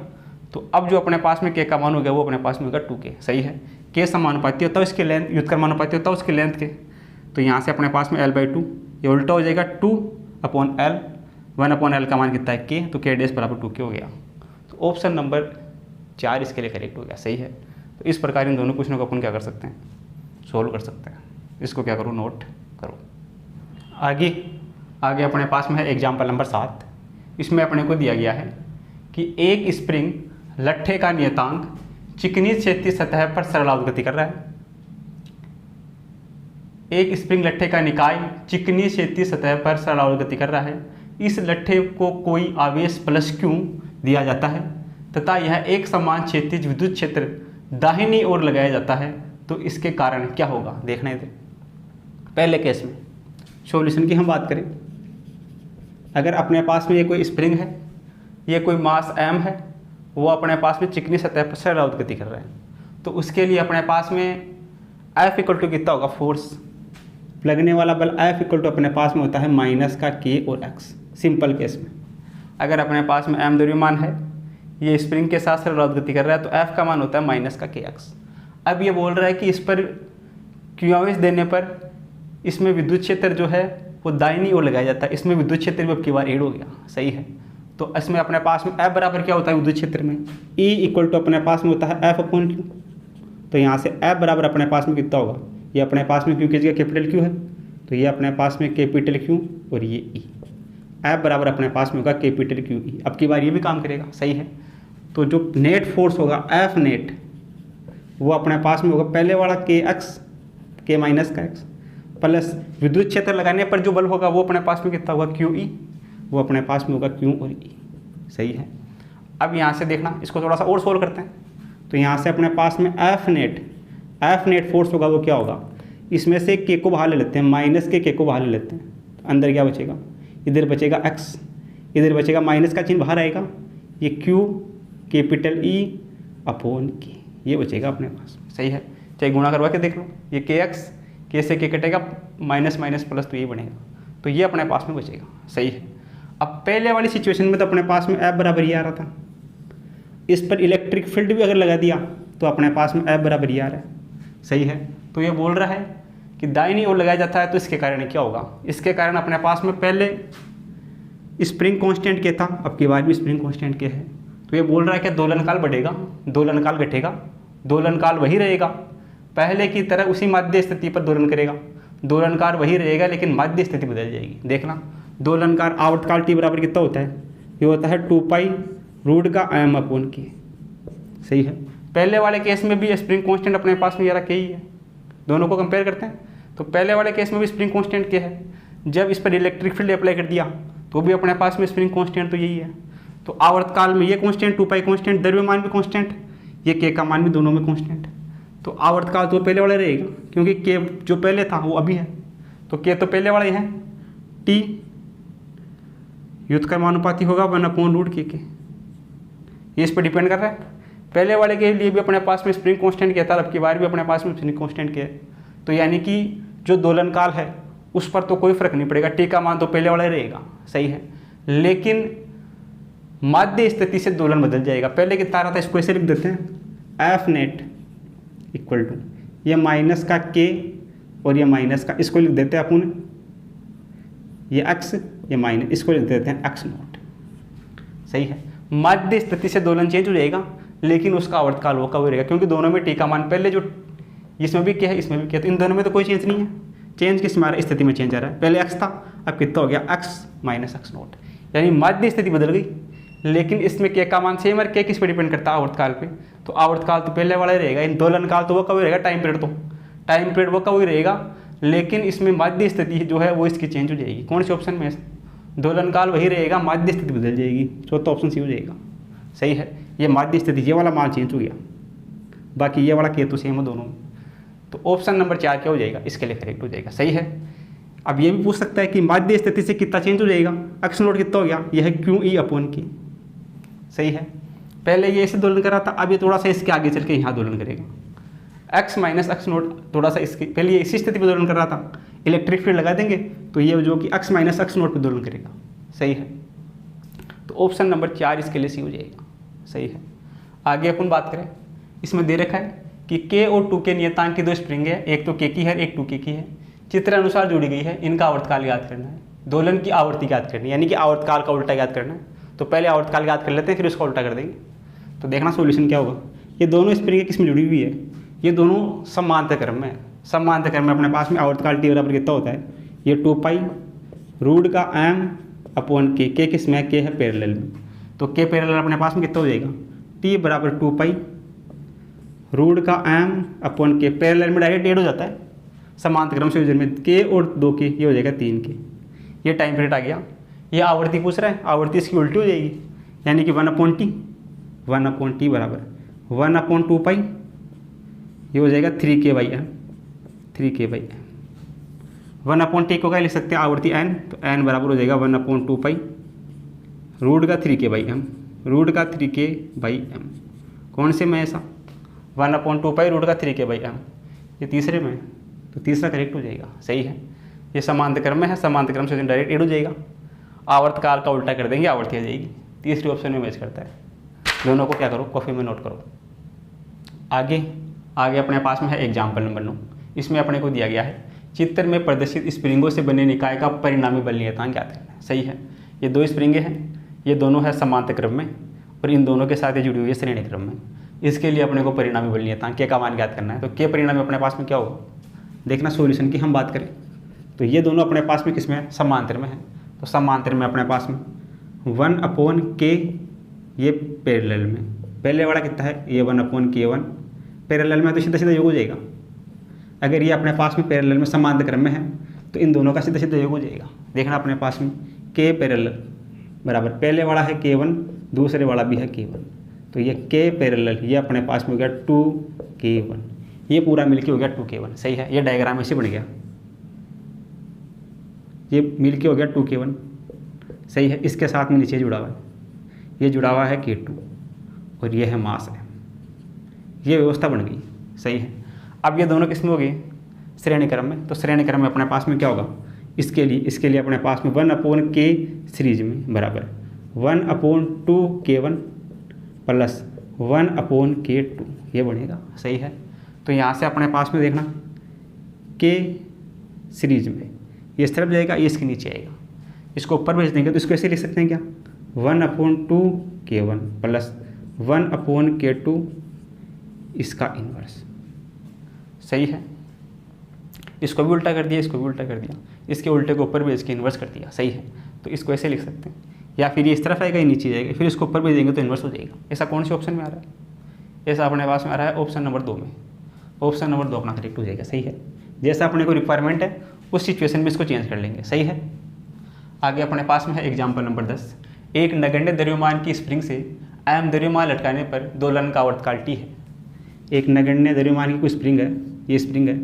तो अब जो अपने पास में k का मान हो गया वो अपने पास में होगा 2k, सही है। k समानुपाती होता है उसके लेंथ, व्युत्क्रमानुपाती होता है उसके लेंथ के, तो यहाँ से अपने पास में l/2, ये उल्टा हो जाएगा 2/l, 1/l का मान कितना है k, तो k डैश बराबर 2k हो गया। तो ऑप्शन नंबर 4 इसके लिए करेक्ट हो गया, सही है। तो इस प्रकार इन दोनों क्वेश्चनों को अपन क्या कर सकते हैं, सोल्व कर सकते हैं। इसको क्या करो, नोट करो। आगे अपने पास में है एग्जाम्पल नंबर 7। इसमें अपने को दिया गया है कि एक स्प्रिंग लट्ठे का नियतांक चिकनी क्षेत्रीय सतह पर सरलाउत गति कर रहा है। एक स्प्रिंग लट्ठे का निकाय चिकनी क्षेत्रीय सतह पर सरलाउत गति कर रहा है। इस लट्ठे को कोई आवेश +q दिया जाता है तथा यह एक समान क्षेत्रीय विद्युत क्षेत्र दाहिनी ओर लगाया जाता है, तो इसके कारण क्या होगा देखने दे। पहले केस में सॉल्यूशन की हम बात करें, अगर अपने पास में ये कोई स्प्रिंग है, ये कोई मास m है, वो अपने पास में चिकनी सतह पर सरलाउत गति कर रहा है, तो उसके लिए अपने पास में F इक्वल टू कितना होगा, फोर्स लगने वाला बल F इक्वल टू अपने पास में होता है माइनस का K और X। सिंपल केस में अगर अपने पास में m द्रव्यमान है, ये स्प्रिंग के साथ साथ गति कर रहा है, तो F का मान होता है माइनस का KX। अब ये बोल रहा है कि इस पर Q आवेश देने पर इसमें विद्युत क्षेत्र जो है वो दाहिनी ओर लगाया जाता है, इसमें विद्युत क्षेत्र भी अब की बार ऐड हो गया, सही है। तो इसमें अपने पास में F बराबर क्या होता है विद्युत क्षेत्र में, E इक्वल टू अपने पास में होता है F अपॉन Q। तो यहाँ से F बराबर अपने पास में कितना होगा, ये अपने पास में Q की जगह कैपिटल Q है, तो ये अपने पास में कैपिटल Q और ये E। F बराबर अपने पास में होगा कैपिटल QE। अब की बार ये भी काम करेगा, सही है। तो जो नेट फोर्स होगा F नेट, वो अपने पास में होगा पहले वाला KX, K माइनस का X, प्लस विद्युत क्षेत्र लगाने पर जो बल होगा वो अपने पास में कितना होगा, QE, वो अपने पास में होगा Q और E, सही है। अब यहाँ से देखना, इसको थोड़ा सा और सोल्व करते हैं। तो यहाँ से अपने पास में F नेट फोर्स होगा वो क्या होगा, इसमें से K को बाहर ले लेते हैं, माइनस के K को बाहर ले लेते हैं, तो अंदर क्या बचेगा, इधर बचेगा X, इधर बचेगा माइनस का चिन्ह बाहर आएगा, ये Q capital E upon K, ये बचेगा अपने पास, सही है। चाहे गुणा करवा के देख लो, ये KX, K से K कटेगा, माइनस माइनस प्लस, तो ये बनेगा, तो ये अपने पास में बचेगा, सही है। अब पहले वाली सिचुएशन में तो अपने पास में F बराबर ये आ रहा था, इस पर इलेक्ट्रिक फील्ड भी अगर लगा दिया तो अपने पास में F बराबर ये आ रहा है, सही है। तो ये बोल रहा है कि दाहिनी ओर लगाया जाता है तो इसके कारण क्या होगा, इसके कारण अपने पास में पहले स्प्रिंग कांस्टेंट के था, अब की बार भी स्प्रिंग कांस्टेंट के है। तो ये बोल रहा है कि दोलनकाल बढ़ेगा, दोलनकाल घटेगा, दोलनकाल वही रहेगा, पहले की तरह उसी माध्य स्थिति पर दोलन करेगा, दोलनकाल वही रहेगा लेकिन माध्य स्थिति बदल जाएगी। देखना, दोलनकाल आवर्तकाल T बराबर कितना होता है, ये होता है 2 पाई रूट का m अपॉन K, सही है। पहले वाले केस में भी स्प्रिंग कांस्टेंट अपने पास में यार K ही है, दोनों को कंपेयर करते हैं। तो पहले वाले केस में भी स्प्रिंग कांस्टेंट K है, जब इस पर इलेक्ट्रिक फील्ड अप्लाई कर दिया तो भी अपने पास में स्प्रिंग कांस्टेंट तो यही है। तो आवर्तकाल में ये कांस्टेंट 2 पाई कांस्टेंट, द्रव्यमान भी कांस्टेंट, ये K का मान भी दोनों में कांस्टेंट। तो आवर्तकाल तो पहले वाला रहेगा क्योंकि K जो पहले था वो अभी है, तो K तो पहले वाला ही है। T व्युत्क्रमानुपाती होगा 1/√K, ये इस पर डिपेंड कर रहा है। पहले वाले के लिए भी अपने पास में स्प्रिंग कांस्टेंट क्या था, अब की बार भी अपने पास में स्प्रिंग कांस्टेंट क्या है। तो यानी कि जो दोलनकाल है उस पर तो कोई फर्क नहीं पड़ेगा, T का मान तो पहले वाला ही रहेगा, सही है। लेकिन माध्य स्थिति से दोलन बदल जाएगा। पहले कितना आ रहा था, इसको ऐसे लिख देते हैं, F नेट इक्वल टू ये माइनस का K और ये माइनस का, इसको लिख देते हैं अपन, ये X, ये माइनस, इसको लिख देते हैं X नॉट, सही है। माध्य स्थिति से दोलन चेंज हो जाएगा लेकिन उसका आवर्तकाल वो कब रहेगा, क्योंकि दोनों में T का मान पहले जो इसमें भी क्या है इसमें भी क्या है, तो इन दोनों में तो कोई चेंज नहीं है। चेंज किस में स्थिति में चेंज आ रहा है, पहले X था अब कितना हो गया X माइनस X नॉट, यानी माध्य स्थिति बदल गई। लेकिन इसमें K का मान सेम है, K किस पे डिपेंड करता है, आवर्तकाल पे, तो आवर्तकाल तो पहले वाला ही रहेगा। इन दोलनकाल तो वो कब रहेगा, टाइम पीरियड वो कब रहेगा, लेकिन इसमें माध्य स्थिति जो है वो इसकी चेंज हो जाएगी। कौन से ऑप्शन में, दोलनकाल वही रहेगा, माध्य स्थिति बदल जाएगी, चौथा ऑप्शन सी हो जाएगा, सही है। ये माध्य स्थिति, ये वाला मान चेंज हो गया, बाकी ये वाला K तो सेम है दोनों में। तो ऑप्शन नंबर 4 क्या हो जाएगा, इसके लिए करेक्ट हो जाएगा, सही है। अब ये भी पूछ सकता है कि माध्य स्थिति से कितना चेंज हो जाएगा, X नोट कितना हो गया, यह है QE अपॉन K, सही है। पहले ये ऐसे दोलन कर रहा था, अब ये थोड़ा सा इसके आगे चल के यहाँ दोलन करेगा, X माइनस X नोट थोड़ा सा इसके, पहले ये इसी स्थिति पर दोलन कर रहा था, इलेक्ट्रिक फील्ड लगा देंगे तो ये जो कि X माइनस X नोट पर दोलन करेगा, सही है। तो ऑप्शन नंबर 4 इसके लिए सी हो जाएगा, सही है। आगे अपन बात करें, इसमें दे रखा है कि K और 2K नियतांक की 2 स्प्रिंग है, एक तो K की है एक 2K की है, चित्र अनुसार जुड़ी गई है, इनका आवर्तकाल याद करना है, दोलन की आवर्ती याद करनी है, यानी कि आवर्तकाल का उल्टा याद करना है। तो पहले आवर्तकाल याद कर लेते हैं, फिर उसका उल्टा कर देंगे। तो देखना सोल्यूशन क्या होगा। ये दोनों स्प्रिंग किस में जुड़ी हुई है, ये दोनों समांतर क्रम में, समांतर क्रम में अपने पास में आवर्तकाल T बराबर कितना होता है, ये 2 पाई रूट का m अपॉन K, K किस में, K है पैरेलल में, तो K पैरेलल अपने पास में कितना हो जाएगा, T बराबर 2 पाई रूट का m अपॉन K, पैरेलल में डायरेक्ट ऐड हो जाता है, समांतर क्रम से में K और 2K, ये हो जाएगा 3K। ये टाइम पीरियड आ गया। ये आवर्ती पूछ रहा है, आवर्ती इसकी उल्टी हो जाएगी, यानी कि 1/T बराबर 1/2 पाई, ये हो जाएगा 3K/m, 3K/m। 1/T को क्या लिख सकते हैं, आवर्ती n, तो n बराबर हो जाएगा 1/2 पाई रूट का 3K/m, रूट का 3K/m। कौन से में ऐसा 1/2π√3k/m, ये तीसरे में, तो तीसरा करेक्ट हो जाएगा। सही है, ये समांतर क्रम में है, समांतर क्रम से डायरेक्ट एड हो जाएगा। आवर्तकाल का उल्टा कर देंगे, आवर्ती आ जाएगी। तीसरी ऑप्शन में मैच करता है। दोनों को क्या करो, कॉपी में नोट करो। आगे अपने पास में है एग्जाम्पल नंबर 9। इसमें अपने को दिया गया है चित्र में प्रदर्शित स्प्रिंगों से बने निकाय का परिणामी बल नियतांक ज्ञात करना है। सही है, ये दो स्प्रिंगे हैं, ये दोनों है समांतर क्रम में और इन दोनों के साथ ये जुड़ी हुई है श्रेणी क्रम में। इसके लिए अपने को परिणामी बल नियतांक के का मान ज्ञात करना है। तो के परिणामी अपने पास में क्या होगा, देखना सॉल्यूशन की हम बात करें तो ये दोनों अपने पास में किसमें है, समांतर में है। तो समांतर में अपने पास में 1/k, ये पैरेलल में, पहले वाला कितना है, ये 1/k1 पैरेलल में, तो सीधा सीधा योग हो जाएगा। अगर ये अपने पास में पैरेलल में समांतर क्रम में है तो इन दोनों का सीधा सीधा योग हो जाएगा। देखना अपने पास में k पैरेलल बराबर, पहले वाला है k1, दूसरे वाला भी है k1, तो ये k पैरेलल ये अपने पास में हो गया 2k1, ये पूरा मिलके हो गया 2k1। सही है, ये डायग्राम ऐसे बन गया, ये मिलके हो गया 2k1। सही है, इसके साथ में नीचे जुड़ा हुआ है, ये जुड़ा हुआ है k2 और ये है मास है, ये व्यवस्था बन गई। सही है, अब ये दोनों किसमें हो गई, श्रेणी क्रम में। तो श्रेणी क्रम में अपने पास में क्या होगा, इसके लिए अपने पास में 1/k सीरीज में बराबर 1/2k1 प्लस 1/k2, ये बनेगा। सही है, तो यहाँ से अपने पास में देखना k सीरीज में ये इस तरफ जाएगा, ये इसके नीचे आएगा, इसको ऊपर भेज देंगे तो इसको ऐसे लिख सकते हैं क्या, 1/2k1 प्लस 1/k2 इसका इन्वर्स। सही है, इसको भी उल्टा कर दिया, इसको भी उल्टा कर दिया, इसके उल्टे को ऊपर भेज के इन्वर्स कर दिया। सही है, तो इसको ऐसे लिख सकते हैं, या फिर ये इस तरफ आएगा, ये नीचे जाएगा, फिर इसको ऊपर भेजेंगे तो इन्वर्स हो जाएगा। ऐसा कौन से ऑप्शन में आ रहा है, ऐसा अपने पास में आ रहा है ऑप्शन नंबर 2 में। ऑप्शन नंबर 2 अपना करेक्ट हो जाएगा। सही है, जैसा अपने को रिक्वायरमेंट है उस सिचुएशन में इसको चेंज कर लेंगे। सही है, आगे अपने पास में है एग्जाम्पल नंबर 10। एक नगण्य द्रव्यमान की स्प्रिंग से m द्रव्यमान लटकाने पर दोलन का आवर्तकाल t है। एक नगण्य द्रव्यमान की कोई स्प्रिंग है, ये स्प्रिंग है,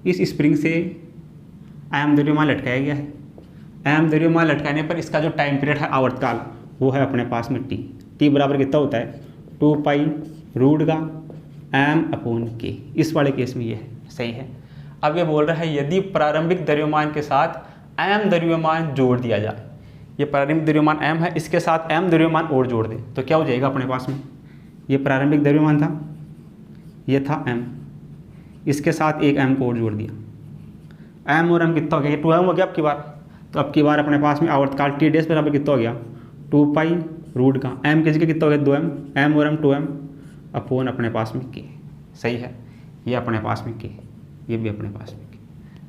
इस स्प्रिंग से m द्रव्यमान लटकाया गया है। m द्रव्यमान लटकाने पर इसका जो टाइम पीरियड है, आवर्तकाल, वो है अपने पास में t बराबर कितना होता है, 2π√m/k। इस वाले केस में ये है। सही है, अब ये बोल रहा है यदि प्रारंभिक द्रव्यमान के साथ m द्रव्यमान जोड़ दिया जाए, ये प्रारंभिक द्रव्यमान m है, इसके साथ m द्रव्यमान और जोड़ दे तो क्या हो जाएगा अपने पास में, ये प्रारंभिक द्रव्यमान था, ये था m, इसके साथ एक m को और जोड़ दिया, m और m कितना हो गया, ये 2m हो गया अब की बार। तो अब की बार अपने पास में आवर्तकाल t डैश बराबर कितना हो गया, 2π√का m की जगह कितना हो गया 2m, m और m 2m अपॉन अपने पास में k। सही है, ये अपने पास में k, ये भी अपने पास में k।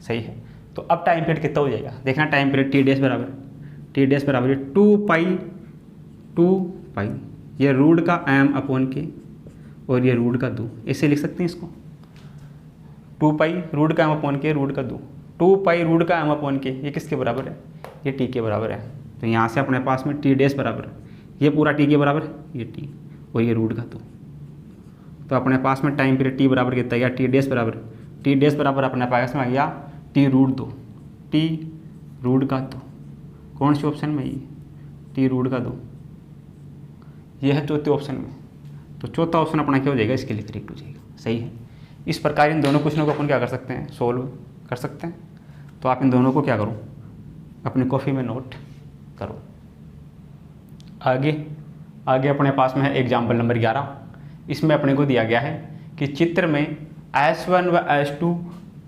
सही है, तो अब टाइम पीरियड कितना हो जाएगा, देखना टाइम पीरियड t डैश बराबर 2π, ये रूट का m/k और ये रूट का 2, ऐसे लिख सकते हैं इसको, 2π√m/k रूट का 2, 2π√m/k ये किसके बराबर है, ये t के बराबर है। तो यहाँ से अपने पास में t डैश बराबर, ये पूरा t के बराबर है, ये t और ये रूट का 2। तो अपने पास में टाइम पीरियड t बराबर कितना गया, t डैश बराबर अपने पास में आ गया t√2, t√2। कौन से ऑप्शन में, ये t√2, ये है चौथे ऑप्शन में। तो चौथा ऑप्शन अपना क्या हो जाएगा, इसके लिए करेक्ट हो जाएगा। सही है, इस प्रकार इन दोनों क्वेश्चनों को अपन क्या कर सकते हैं, सोल्व कर सकते हैं। तो आप इन दोनों को क्या करो, अपनी कॉपी में नोट करो। आगे अपने पास में है एग्जाम्पल नंबर 11। इसमें अपने को दिया गया है कि चित्र में S1 व S2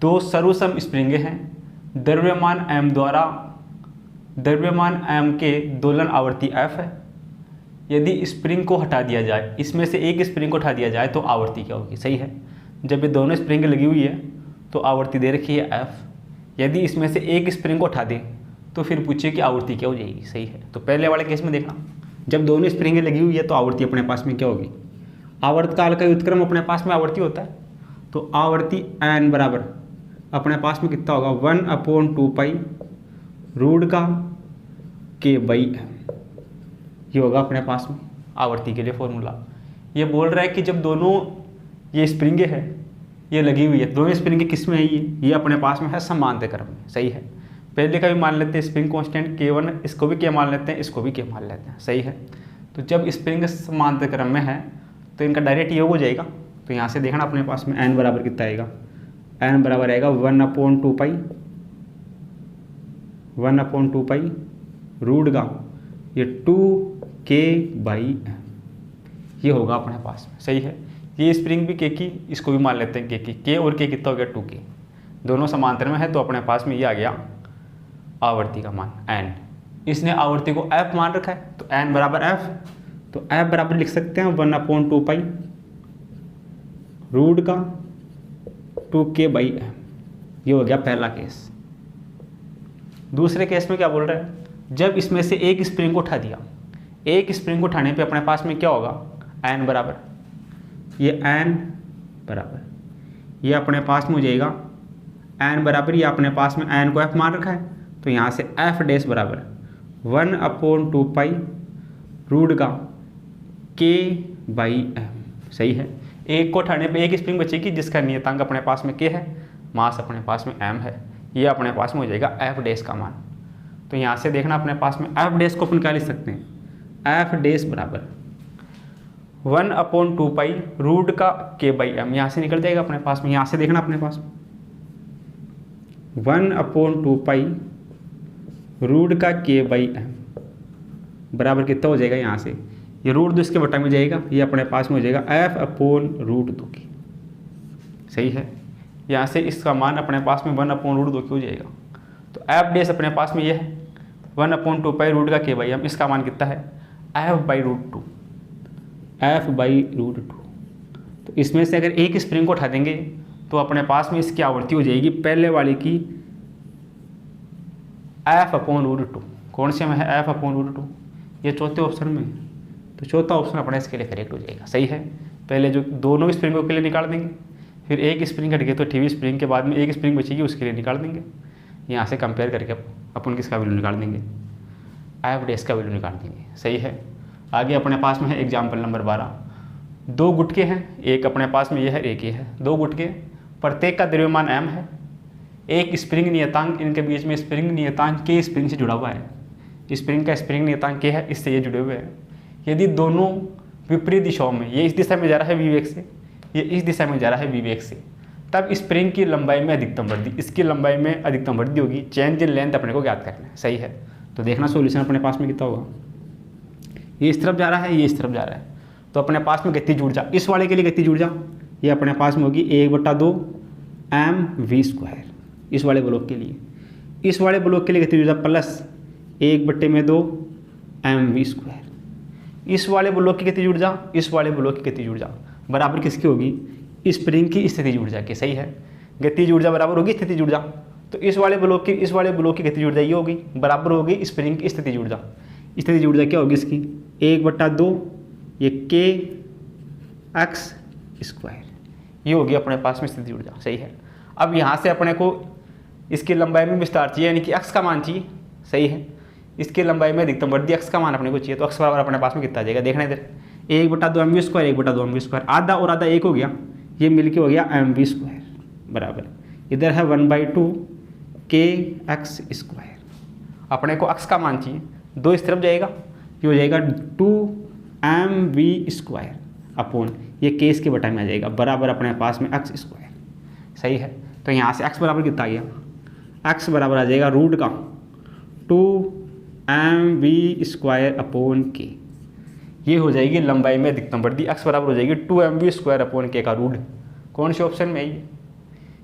दो सर्वसम स्प्रिंगे हैं, द्रव्यमान m द्वारा द्रव्यमान m के दोलन आवर्ती f है। यदि स्प्रिंग को हटा दिया जाए, इसमें से एक स्प्रिंग को हटा दिया जाए तो आवर्ती क्या होगी। सही है, जब ये दोनों स्प्रिंग लगी हुई है तो आवर्ती दे रखी है f। यदि इसमें से एक स्प्रिंग को हटा दें तो फिर पूछिए कि आवर्ती क्या हो जाएगी। सही है, तो पहले वाले केस में देखना, जब दोनों स्प्रिंगें लगी हुई है तो आवर्ती अपने पास में क्या होगी, आवर्तकाल का व्युत्क्रम अपने पास में आवर्ती होता है। तो आवर्ती n बराबर अपने पास में कितना होगा, 1/2π√k/m, ये होगा अपने पास में आवर्ती के लिए फॉर्मूला। ये बोल रहा है कि जब दोनों ये स्प्रिंगे है, ये लगी हुई है, दोनों स्प्रिंगें किस में है, ये अपने पास में है समांतर क्रम में। सही है, पहले का भी मान लेते हैं स्प्रिंग कांस्टेंट k1, इसको भी k मान लेते हैं, इसको भी k मान लेते हैं। सही है, तो जब स्प्रिंग समांतर क्रम में है तो इनका डायरेक्ट योग हो जाएगा, तो यहाँ से देखना अपने पास में n बराबर कितना आएगा, n बराबर आएगा 1/2 पाई रूट का ये 2k/m, ये होगा अपने पास में। सही है, ये स्प्रिंग भी k की, इसको भी मान लेते हैं k की। k और k कितना हो गया 2k, दोनों समांतर में है, तो अपने पास में ये आ गया आवर्ती का मान n। इसने आवर्ती को f मान रखा है, तो n बराबर f, तो f बराबर लिख सकते हैं 1/2 पाई रूट का 2k/m। ये हो गया पहला केस। दूसरे केस में क्या बोल रहा है, जब इसमें से एक स्प्रिंग को उठा दिया, एक स्प्रिंग को उठाने पे अपने पास में क्या होगा, n बराबर, ये n बराबर, ये अपने पास में हो जाएगा n बराबर, ये अपने पास में n को f मान रखा है, तो यहाँ से f डैश बराबर 1/2 पाई रूट का k/m। सही है, एक को उठाने पे एक स्प्रिंग बचेगी जिसका नियतांक अपने पास में k है, मास अपने पास में m है, ये अपने पास में हो जाएगा f डैश का मान। तो यहाँ से देखना अपने पास में f डैश को अपन क्या लिख सकते हैं, f डैश बराबर 1/2 पाई रूट का k/m, यहाँ से निकल जाएगा अपने पास में। यहाँ से देखना अपने पास 1/2 पाई रूट का k/m बराबर कितना हो जाएगा, यहाँ से ये रूट 2 इसके बटा में जाएगा, ये अपने पास में हो जाएगा f/√2 की। सही है, यहाँ से इसका मान अपने पास में 1/√2 की हो जाएगा। तो f डैश अपने पास में ये है 1/2 पाई रूट का k/m, इसका मान कितना है f/√2, f/√2। तो इसमें से अगर एक स्प्रिंग को उठा देंगे तो अपने पास में इसकी आवृत्ति हो जाएगी पहले वाली की f/√2। कौन से में है f/√2, ये चौथे ऑप्शन में, तो चौथा ऑप्शन अपना इसके लिए करेक्ट हो जाएगा। सही है, पहले जो दोनों स्प्रिंगों के लिए निकाल देंगे, फिर एक स्प्रिंग हट गई तो टीवी स्प्रिंग के बाद में एक स्प्रिंग बचेगी उसके लिए निकाल देंगे। यहाँ से कंपेयर करके अपन किसका वैल्यू निकाल देंगे, f डैश का वैल्यू निकाल देंगे। सही है, आगे अपने पास में है एग्जाम्पल नंबर 12। दो गुटके हैं, एक अपने पास में यह है, एक ये है, दो गुटके, प्रत्येक का द्रव्यमान m है, एक स्प्रिंग नियतांक इनके बीच में स्प्रिंग नियतांक k स्प्रिंग से जुड़ा हुआ है, स्प्रिंग का स्प्रिंग नियतांक k है, इससे ये जुड़े हुए हैं। यदि दोनों विपरीत दिशाओं में, ये इस दिशा में जा रहा है v वेग से, ये इस दिशा में जा रहा है v वेग से, तब स्प्रिंग की लंबाई में अधिकतम वृद्धि, इसकी लंबाई में अधिकतम वृद्धि होगी। चेंज इन लेंथ अपने को ज्ञात करना है। सही है, तो देखना सॉल्यूशन अपने पास में कितना होगा, ये इस तरफ जा रहा है, ये इस तरफ जा रहा है, तो अपने पास में गतिज ऊर्जा, इस वाले के लिए गतिज ऊर्जा ये अपने पास में होगी 1/2 mv²। इस वाले ब्लॉक के लिए, इस वाले ब्लॉक के लिए गतिज ऊर्जा प्लस 1/2 mv²। इस वाले ब्लॉक की गतिज ऊर्जा, इस वाले ब्लॉक की गतिज ऊर्जा बराबर किसकी होगी, स्प्रिंग की स्थितिज ऊर्जा की। सही है, गतिज ऊर्जा बराबर होगी स्थितिज ऊर्जा, तो इस वाले ब्लॉक की गतिज ऊर्जा ये होगी, बराबर होगी स्प्रिंग की स्थितिज ऊर्जा। स्थितिज ऊर्जा क्या होगी इसकी, 1/2 ये kx², ये होगी अपने पास में स्थितिज ऊर्जा। सही है, अब यहाँ से अपने को इसकी लंबाई में विस्तार चाहिए, यानी कि x का मान चाहिए। सही है, इसकी लंबाई में अधिकतम वृद्धि x का मान अपने को चाहिए, तो x बराबर अपने पास में कितना आ जाएगा, देखना इधर 1/2 mv², 1/2 mv², आधा और आधा एक हो गया, ये मिलके हो गया mv² बराबर, इधर है 1/2 kx²। अपने को x का मान चाहिए, 2 इस तरफ जाएगा, ये हो जाएगा 2 mv² अपॉन ये k इसके बटा में आ जाएगा, बराबर अपने पास में x²। सही है, तो यहाँ से x बराबर कितना आ गया, x बराबर आ जाएगा रूट का 2 mv² अपॉन k। ये हो जाएगी लंबाई में अधिकतम वृद्धि, x बराबर हो जाएगी 2 mv² अपॉन k का रूट। कौन से ऑप्शन में है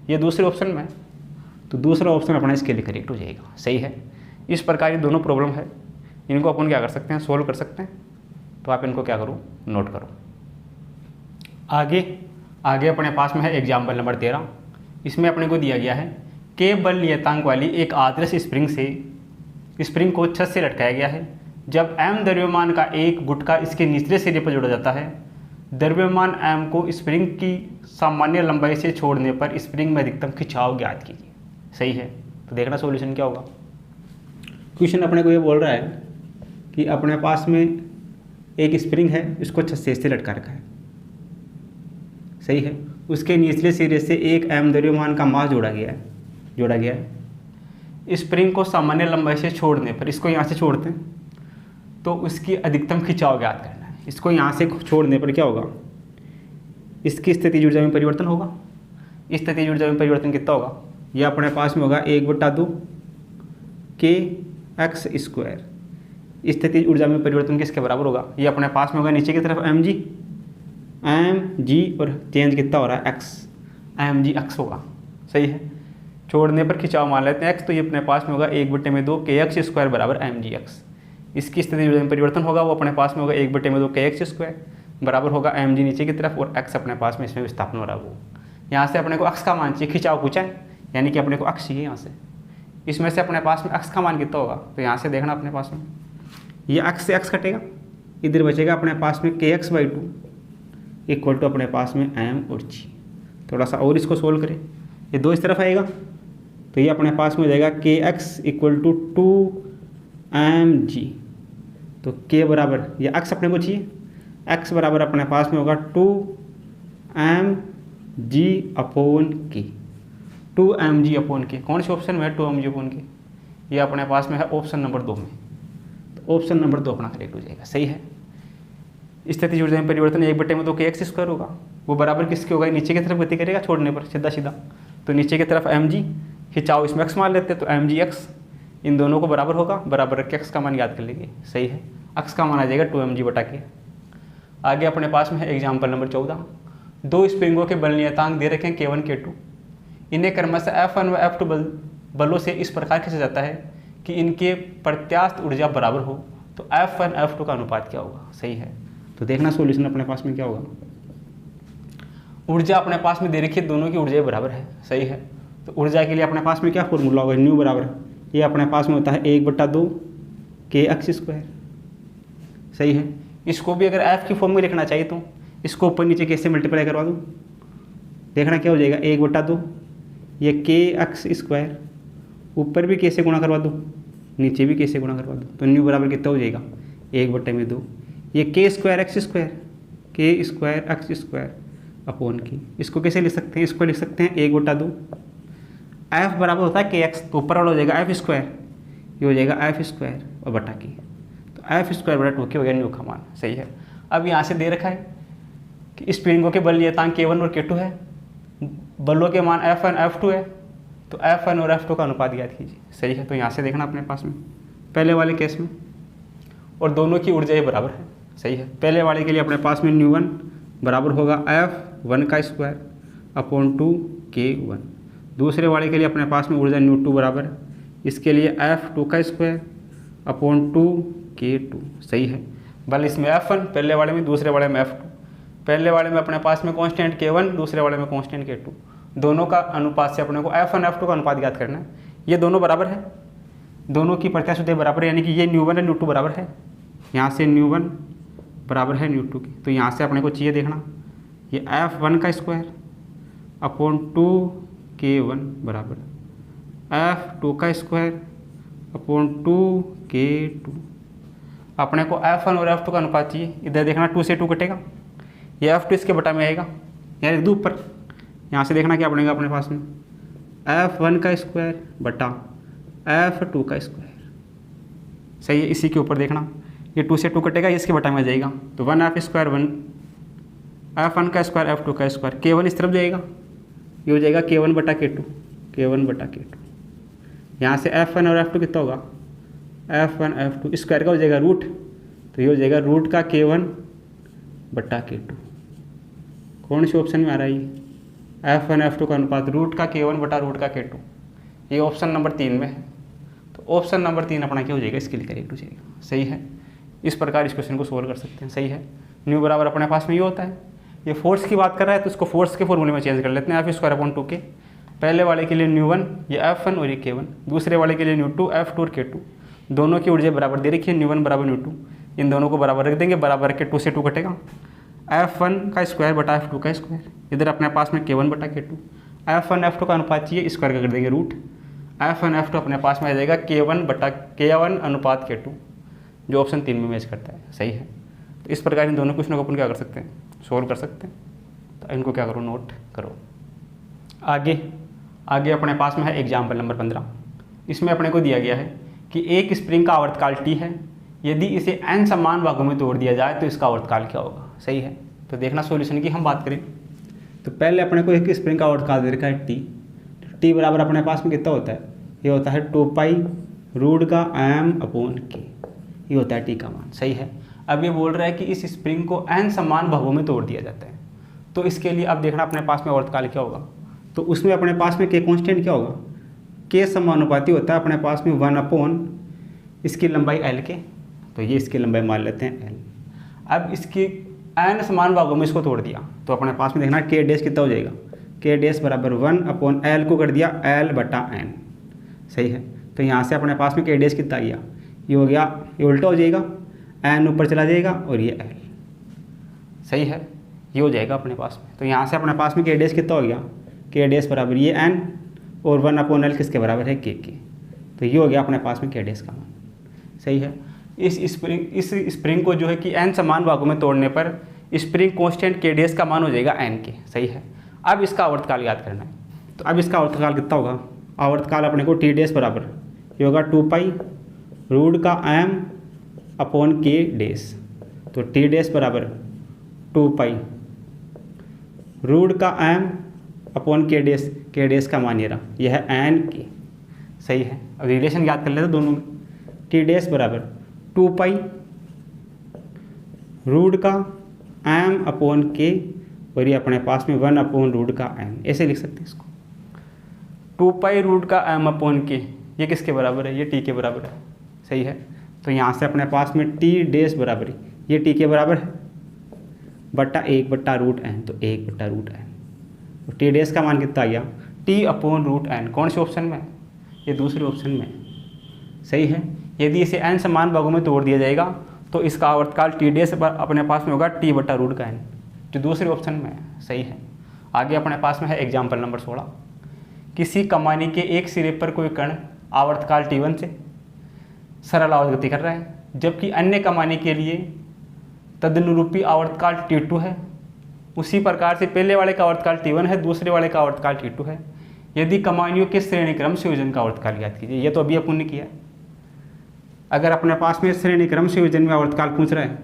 ये दूसरे ऑप्शन में, तो दूसरा ऑप्शन अपना इसके लिए करेक्ट हो जाएगा। सही है, इस प्रकार ये दोनों प्रॉब्लम है, इनको अपन क्या कर सकते हैं, सोल्व कर सकते हैं। तो आप इनको क्या करो, नोट करो। आगे अपने पास में है एग्जाम्पल नंबर 13। इसमें अपने को दिया गया है k बल नियतांक वाली एक आदर्श स्प्रिंग को छत से लटकाया गया है। जब m द्रव्यमान का एक गुटका इसके निचले सिरे पर जोड़ा जाता है, द्रव्यमान m को स्प्रिंग की सामान्य लंबाई से छोड़ने पर स्प्रिंग में अधिकतम खिंचाव ज्ञात कीजिए। सही है, तो देखना सॉल्यूशन क्या होगा। क्वेश्चन अपने को ये बोल रहा है कि अपने पास में एक स्प्रिंग है, इसको छत से लटका रखा है। सही है, उसके निचले सिरे से एक m द्रव्यमान का मास जोड़ा गया है। स्प्रिंग को सामान्य लंबाई से छोड़ने पर, इसको यहाँ से छोड़ते हैं तो उसकी अधिकतम खिंचाव ज्ञात करना है। इसको यहाँ से छोड़ने पर क्या होगा, इसकी स्थितिज ऊर्जा में परिवर्तन होगा। स्थितिज ऊर्जा में परिवर्तन कितना होगा, यह अपने पास में होगा 1/2 kx²। स्थितिज ऊर्जा में परिवर्तन किसके बराबर होगा, ये अपने पास में होगा नीचे की तरफ mg और चेंज कितना हो रहा है x, mgx होगा। सही है, छोड़ने पर खिंचाव मान लेते हैं x, तो ये अपने पास में होगा 1/2 kx² बराबर mgx। इसकी स्थिति ऊर्जा में परिवर्तन होगा, वो अपने पास में होगा 1/2 kx² बराबर होगा mg नीचे की तरफ और x अपने पास में इसमें विस्थापन हो रहा है वो। यहाँ से अपने को x का मान चाहिए, खिंचाव पूछा है यानी कि अपने को x चाहिए। यहाँ से इसमें से अपने पास में x का मान कितना होगा, तो यहाँ से देखना अपने पास में ये x से x कटेगा, इधर बचेगा अपने पास में kx/2 इक्वल टू अपने पास में m और g। थोड़ा सा और इसको सोल्व करें, ये 2 इस तरफ आएगा तो ये अपने पास में हो जाएगा kx इक्वल टू 2mg। तो k बराबर, ये x अपने को चाहिए, x बराबर अपने पास में होगा 2mg/k। 2mg/k कौन से ऑप्शन में है, 2mg/k, ये अपने पास में है ऑप्शन नंबर 2 में। तो ऑप्शन नंबर 2 अपना करेक्ट हो जाएगा। सही है, स्थितिज ऊर्जा में परिवर्तन 1/2 kx² होगा, वो बराबर किसके होगा, नीचे की तरफ गति करेगा छोड़ने पर सीधा सीधा। तो नीचे की तरफ mg, खिंचाव इसमें x मान लेते हैं तो mgx, इन दोनों को बराबर होगा, बराबर रख के x का मान याद कर लेंगे। सही है, x का मान आ जाएगा 2mg/k। आगे अपने पास में है एग्जाम्पल नंबर 14। 2 स्प्रिंगों के बल नियतांक दे रखे हैं k1 k2, इन्हें क्रमशः F1 व F2 बलों से इस प्रकार खींचा जाता है कि इनके प्रत्यास्थ ऊर्जा बराबर हो, तो F1 F2 का अनुपात क्या होगा। सही है, तो देखना सोल्यूशन अपने पास में क्या होगा। ऊर्जा अपने पास में दे रखी है, दोनों की ऊर्जा बराबर है। सही है, तो ऊर्जा के लिए अपने पास में क्या फॉर्मूला होगा, न्यू बराबर, ये अपने पास में होता है 1/2 kx²। सही है, इसको भी अगर F की फॉर्म में लिखना चाहिए तो इसको ऊपर नीचे कैसे मल्टीप्लाई करवा दूँ, देखना क्या हो जाएगा 1/2 ये kx², ऊपर भी कैसे गुणा करवा दूँ, नीचे भी कैसे गुणा करवा दूँ, तो न्यू बराबर कितना हो जाएगा 1/2 ये k²x², k²x²/k। इसको कैसे लिख सकते हैं, इसको लिख सकते हैं 1/2 f बराबर होता है kx, तो ऊपर वाला हो जाएगा f², ये हो जाएगा f² और बटा k, तो f²/2k हो गया न्यू का मान। सही है, अब यहाँ से दे रखा है कि स्प्रिंगों के बल नियतांक k1 और k2 है, बलों के मान F1 F2 है, तो F1 और F2 का अनुपात ज्ञात कीजिए। सही है, तो यहाँ से देखना अपने पास में पहले वाले केस में, और दोनों की ऊर्जा बराबर है। सही है, पहले वाले के लिए अपने पास में न्यू1 बराबर होगा F1² k1, दूसरे वाले के लिए अपने पास में ऊर्जा न्यू2 बराबर है, इसके लिए F2² k2। सही है, बल इसमें F1 पहले वाले में, दूसरे वाले में F2, पहले वाले में अपने पास में कांस्टेंट k1, दूसरे वाले में कांस्टेंट k2, दोनों का अनुपात से अपने को F1 F2 का अनुपात ज्ञात करना है। ये दोनों बराबर है, दोनों की प्रत्यास्थ ऊर्जा बराबर है, यानी कि ये न्यू1 है न्यू2 बराबर है, यहाँ से न्यू1 बराबर है न्यू2 की, तो यहाँ से अपने को चाहिए देखना ये F1² k1 बराबर F2² k2। अपने को F1 और F2 का अनुपात चाहिए, इधर देखना 2 से 2 कटेगा, ये F2 इसके बटा में आएगा, यानी दो ऊपर, यहाँ से देखना क्या बनेगा अपने पास में F1² बटा F2²। सही है, इसी के ऊपर देखना ये 2 से 2 कटेगा, ये इसके बटा में आ जाएगा, तो 1F² 1 F1² F2², k1 इस तरफ जाएगा, ये हो जाएगा k1 बटा k2, k1 बटा k2। यहाँ से F1 और F2 कितना होगा, F1 F2 स्क्वायर का हो जाएगा रूट, तो ये हो जाएगा रूट का k1 बटा k2। कौन से ऑप्शन में आ रहा है ये, F1 F2 का अनुपात रूट का k1 बटा रूट का k2, ये ऑप्शन नंबर 3 में है, तो ऑप्शन नंबर 3 अपना क्या हो जाएगा, इसके लिए करेक्ट हो जाएगा। सही है, इस प्रकार इस क्वेश्चन को सोल्व कर सकते हैं। सही है, न्यू बराबर अपने पास में ये होता है, ये फोर्स की बात कर रहा है तो इसको फोर्स के फॉर्मूले में चेंज कर लेते हैं, F²/2k, पहले वाले के लिए न्यू1 ये F1 और ये k1, दूसरे वाले के लिए न्यू2 F2 और k2, दोनों की ऊर्जा बराबर दे रखी है, न्यू1 बराबर न्यू2, इन दोनों को बराबर रख देंगे, बराबर रख के 2 से 2 कटेगा, F1² बटा F2², इधर अपने पास में k1 बटा k2, F1 F2 का अनुपात चाहिए, स्क्वायर का कर देंगे रूट, F1 F2 अपने पास में आ जाएगा k1 बटा k1 अनुपात k2, जो ऑप्शन 3 में मैच करता है। सही है, तो इस प्रकार इन दोनों क्वेश्चनों को अपन क्या कर सकते हैं, सोल्व कर सकते हैं। तो इनको क्या करो, नोट करो। आगे अपने पास में है एग्जाम्पल नंबर 15। इसमें अपने को दिया गया है कि एक स्प्रिंग का आवर्तकाल T है, यदि इसे n समान भागों में तोड़ दिया जाए तो इसका आवर्तकाल क्या होगा। सही है, तो देखना सॉल्यूशन की हम बात करें तो पहले अपने को एक स्प्रिंग का आवर्तकाल दे रखा है टी। टी बराबर अपने पास में कितना होता है, ये होता है 2 पाई रूट का m/k, ये होता है टी का मान। सही है। अब ये बोल रहा है कि इस स्प्रिंग को n समान भागों में तोड़ दिया जाता है। तो इसके लिए अब देखना अपने पास में आवर्तकाल क्या होगा। तो उसमें अपने पास में k कांस्टेंट क्या होगा, k समानुपाती होता है अपने पास में 1 इसकी लंबाई l के, तो ये इसकी लंबाई मान लेते हैं l। अब इसकी n समान भागों में इसको तोड़ दिया तो अपने पास में देखना k डैश कितना हो जाएगा, k डैश बराबर 1/l को कर दिया l/n। सही है। तो यहाँ से अपने पास में k डैश कितना आ गया, ये हो गया, ये उल्टा हो जाएगा, n ऊपर चला जाएगा और ये l। सही है, ये हो जाएगा अपने पास में। तो यहाँ से अपने पास में k डैश कितना हो गया, k डैश बराबर ये n और 1/l किसके बराबर है, k के। तो ये हो गया अपने पास में k डैश का मान। सही है। इस स्प्रिंग को जो है कि n समान भागों में तोड़ने पर स्प्रिंग कांस्टेंट k डैश का मान हो जाएगा n के। सही है। अब इसका आवर्तकाल याद करना है। तो अब इसका आवर्तकाल कितना होगा, आवर्तकाल अपने को t डैश बराबर ये होगा 2 पाई रूट का m/k डैश। तो t डैश बराबर 2 पाई रूट का m/k डैश, k डैश का मान ये रहा, यह है n के। सही है। अब रिलेशन याद कर लेते दोनों में। t डैश बराबर 2 पाई रूट का m/k और ये अपने पास में 1/रूट का m, ऐसे लिख सकते हैं इसको। 2 पाई रूट का m/k ये किसके बराबर है, ये t के बराबर है। सही है। तो यहाँ से अपने पास में t डैश बराबर ये t के बराबर है बट्टा 1/√n, तो 1/√n। तो t डैश का मान कितना आ गया, t/√n। कौन से ऑप्शन में, ये दूसरे ऑप्शन में। सही है। यदि इसे n समान भागों में तोड़ दिया जाएगा तो इसका आवर्तकाल t डैश अपने पास में होगा t/√n, जो दूसरे ऑप्शन में है। सही है। आगे अपने पास में है एग्जाम्पल नंबर 16। किसी कमानी के एक सिरे पर कोई कण आवर्तकाल t1 से सरल आवर्त गति कर रहा है, जबकि अन्य कमानी के लिए तदनुरूपी आवर्तकाल t2 है। उसी प्रकार से पहले वाले का आवर्तकाल t1 है, दूसरे वाले का आवर्तकाल t2 है। यदि कमानियों के श्रेणी क्रम संयोजन का आवर्तकाल ज्ञात कीजिए। ये तो अभी अपन ने किया है। अगर अपने पास में श्रेणी क्रम संयोजन में आवर्तकाल पूछ रहा है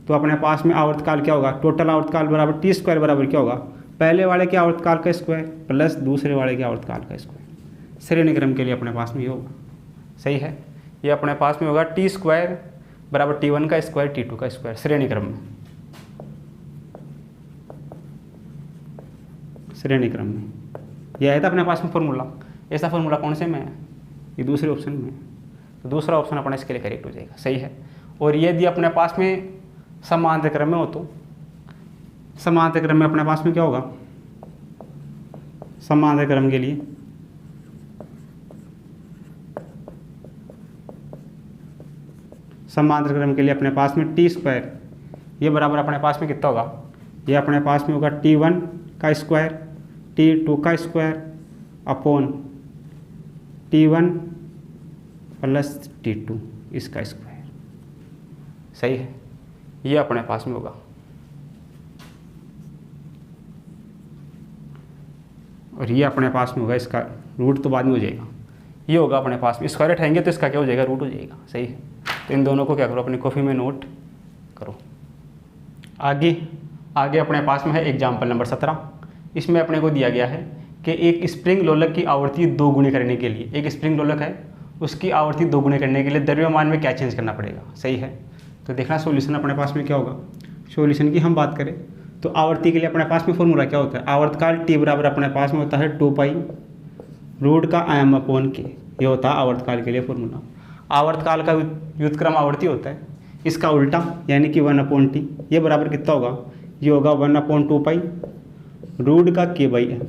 तो अपने पास में आवर्तकाल क्या होगा, टोटल आवर्तकाल बराबर t² बराबर क्या होगा, पहले वाले के आवर्तकाल का स्क्वायर प्लस दूसरे वाले के आवर्तकाल का स्क्वायर। श्रेणी क्रम के लिए अपने पास में ये होगा। सही है। ये अपने पास में होगा t² बराबर t1 का स्क्वायर t2 का स्क्वायर श्रेणी क्रम में। श्रेणी क्रम में यह आया था अपने पास में फॉर्मूला। ऐसा फॉर्मूला कौन से में है, ये दूसरे ऑप्शन में। तो दूसरा ऑप्शन अपना इसके लिए करेक्ट हो जाएगा। सही है। और यदि अपने पास में समांतर क्रम में हो तो समांतर क्रम में अपने पास में क्या होगा, समांतर क्रम के लिए अपने पास में t² ये बराबर अपने पास में कितना होगा, ये अपने पास में होगा t1 का स्क्वायर t2 का square upon t1 plus t2 इसका स्क्वायर। सही है। ये अपने पास में होगा। और ये अपने पास में होगा, इसका रूट तो बाद में हो जाएगा। ये होगा अपने पास में, स्क्वायर उठाएंगे तो इसका क्या हो जाएगा, रूट हो जाएगा। सही है। तो इन दोनों को क्या करो, अपनी कॉपी में नोट करो। आगे अपने पास में है एग्जाम्पल नंबर 17। इसमें अपने को दिया गया है कि एक स्प्रिंग लोलक की आवृत्ति 2 गुनी करने के लिए, एक स्प्रिंग लोलक है उसकी आवृत्ति 2 गुनी करने के लिए द्रव्यमान में क्या चेंज करना पड़ेगा। सही है। तो देखना सॉल्यूशन अपने पास में क्या होगा। सॉल्यूशन की हम बात करें तो आवर्ती के लिए अपने पास में फॉर्मूला क्या होता है, आवर्तकाल t बराबर अपने पास में होता है 2 पाई रूट का m/k। ये होता है आवर्तकाल के लिए फॉर्मूला। आवर्तकाल का व्युत्क्रम आवर्ती होता है, इसका उल्टा यानी कि 1/t। ये बराबर कितना होगा, ये होगा 1/2 पाई रूट का k/m।